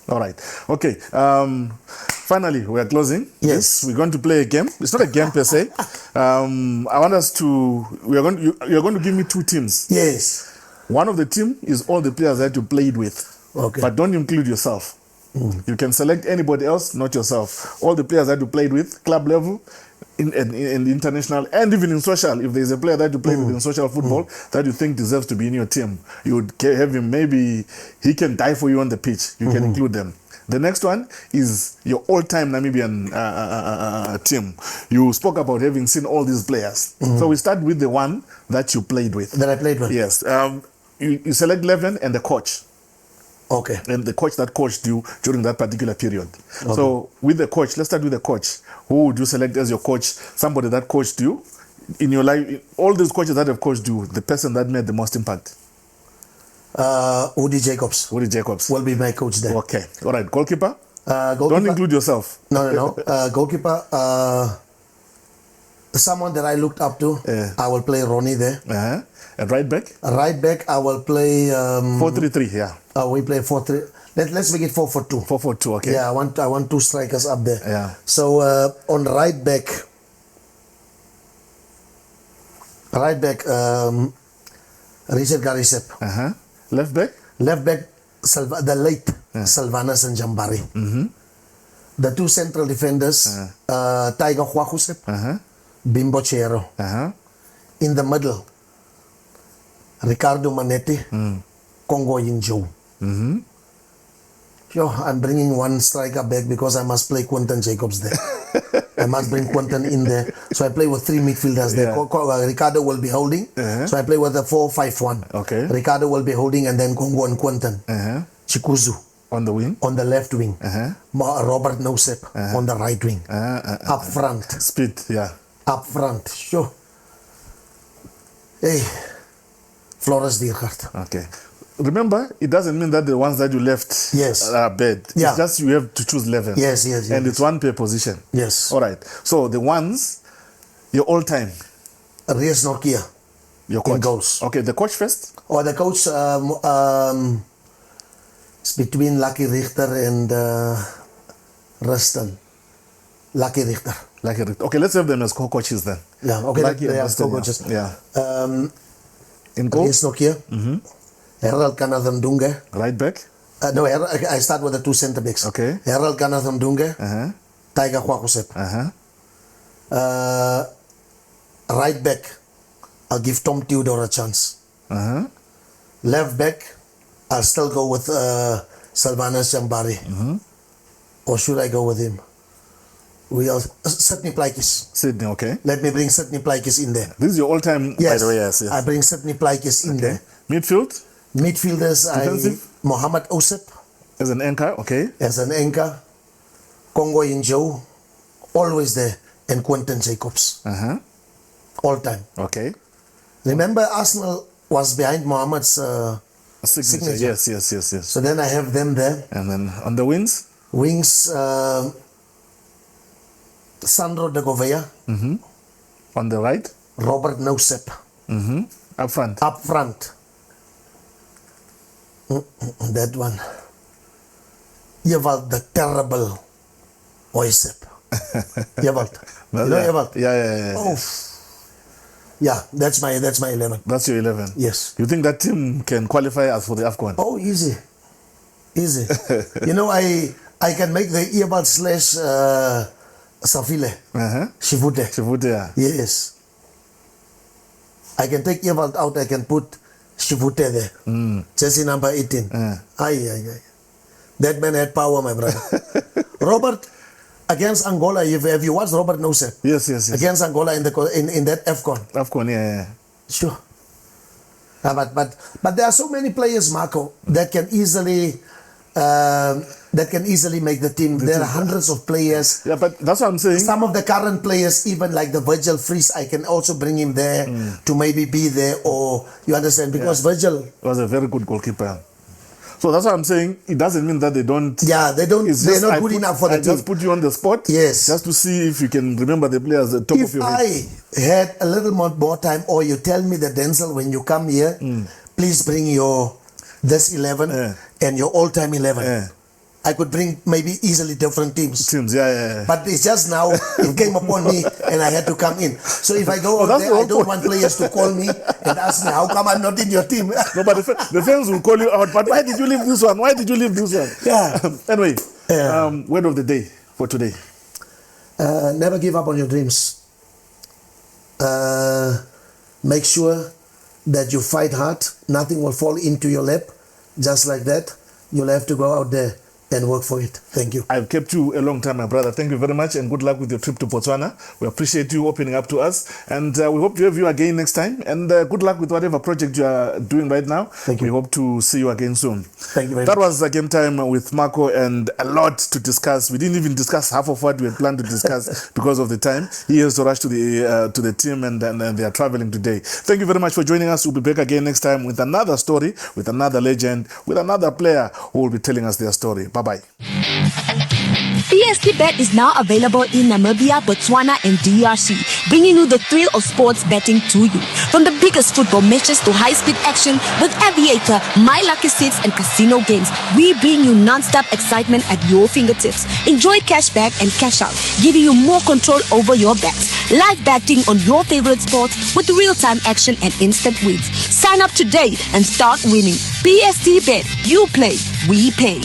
All right. Okay. Finally, we are closing. Yes. We're going to play a game. It's not a game per se. I want us to. You're going to give me 2 teams. Yes. One of the team is all the players that you played with. Okay. But don't include yourself. You can select anybody else, not yourself. All the players that you played with, club level, in international, and even in social. If there's a player that you played with in social football that you think deserves to be in your team, you would have him. Maybe he can die for you on the pitch. You can include them. The next one is your all-time Namibian team. You spoke about having seen all these players. So we start with the one that you played with. That I played with? Yes. You select 11 and the coach. Okay. And the coach that coached you during that particular period. Okay. So with the coach, let's start with the coach. Who would you select as your coach? Somebody that coached you in your life. All these coaches that have coached you, the person that made the most impact. Woody Jacobs. Woody Jacobs will be my coach there. Okay. All right. Goalkeeper? Goalkeeper. Don't include yourself. No. Goalkeeper. Someone that I looked up to. I will play Ronnie there. And right back? Right back, I will play 4-3-3. Yeah. We play 4-3. Let's make it 4-4-2. 4-4-2. Okay. Yeah, I want 2 strikers up there. Yeah. So on right back, Richard Garisep. Left back? Left back, the late Sylvanus and Jambari. The 2 central defenders, Tiger Huahusep, Bimbo Chero. In the middle, Ricardo Manetti, Congo Yinjo. I'm bringing 1 striker back because I must play Quentin Jacobs there. I must bring Quentin in there. So I play with 3 midfielders there. Ricardo will be holding. So I play with a 4-5-1. Okay. Ricardo will be holding, and then Congo and Quentin. Chikuzu. On the wing? On the left wing. Robert Nosep on the right wing. Up front. Speed, yeah. Up front. Sure. Hey. Flores Diergaard. Okay. Remember, it doesn't mean that the ones that you left are bad. It's just you have to choose 11. Yes. And it's 1 per position. Yes. All right. So the ones, your all time. Reyes Nokia. Your coach. In goals. Okay, the coach first? Or the coach, it's between Lucky Richter and Ruston. Lucky Richter. Okay, let's have them as co-coaches then. Yeah, okay. Lucky they are Ruston, co-coaches. Yeah. In goal? Reyes Nokia. Harold Kanathan-Dunga. Right back? No, I start with the 2 centre backs. Okay. Harold Kanathan-Dunga. Tiger Huahusep. Right back, I'll give Tom Theodore a chance. Left back, I'll still go with Sylvanus Jambari. Or should I go with him? Sydney Plaikis. Sydney, okay. Let me bring Sydney Plaikis in there. This is your all-time, by the way, yes. I bring Sydney Plaikis in there. Midfield? Midfielders, Mohammed Osip. As an anchor, okay. As an anchor. Congo Injo, always there. And Quentin Jacobs. All time. Okay. Remember, Arsenal was behind Mohammed's signature. Yes. So then I have them there. And then on the wings? Wings, Sandro de Gouveia. On the right? Robert Nosep. Up front? Up front. That one. Ewald, the terrible Oisep. Ewald. You know Ewald? Yeah. Oh. Yeah, that's my 11. That's your 11. Yes. You think that team can qualify us for the AFCON? Oh, easy. You know, I can make the Ewald / Safile. Shivute. Yeah. Yes. I can take Ewald out, I can put Shivute there. Jersey number 18. Aye. That man had power, my brother. Robert, against Angola, have you watched Robert Nosep? Yes. Against Angola in that AFCON. AFCON, yeah. Sure. But there are so many players, Marco, that can easily make the team. There are hundreds of players. Yeah, but that's what I'm saying. Some of the current players, even like the Virgil Fries, I can also bring him there to maybe be there, or you understand, because Virgil was a very good goalkeeper. So that's what I'm saying. It doesn't mean that they don't. Yeah, they don't. They're not good enough for the team. I just put you on the spot. Yes. Just to see if you can remember the players at the top of your head. If I had a little more time, or you tell me that Denzel, when you come here, please bring this 11 and your all-time 11. I could bring maybe easily different teams. Yeah. But it's just now, it came upon me and I had to come in. So if I go out there, I don't want players to call me and ask me, how come I'm not in your team? No, but the fans will call you out. But why did you leave this one? Why did you leave this one? Yeah. Anyway, word of the day for today. Never give up on your dreams. Make sure that you fight hard. Nothing will fall into your lap. Just like that, you'll have to go out there and work for it. Thank you. I've kept you a long time, my brother. Thank you very much, and good luck with your trip to Botswana. We appreciate you opening up to us, and we hope to have you again next time. And good luck with whatever project you are doing right now. Thank you. We hope to see you again soon. Thank you very That much. was Game Time with Marco, and a lot to discuss. We didn't even discuss half of what we had planned to discuss because of the time. He has to rush to the team, and they are traveling today. Thank you very much for joining us. We'll be back again next time with another story, with another legend, with another player who will be telling us their story. Bye-bye. PST Bet is now available in Namibia, Botswana, and DRC, bringing you the thrill of sports betting to you. From the biggest football matches to high-speed action with Aviator, My Lucky Six, and casino games, we bring you non-stop excitement at your fingertips. Enjoy cash back and cash out, giving you more control over your bets. Live betting on your favorite sports with real-time action and instant wins. Sign up today and start winning. PST Bet. You play, we pay.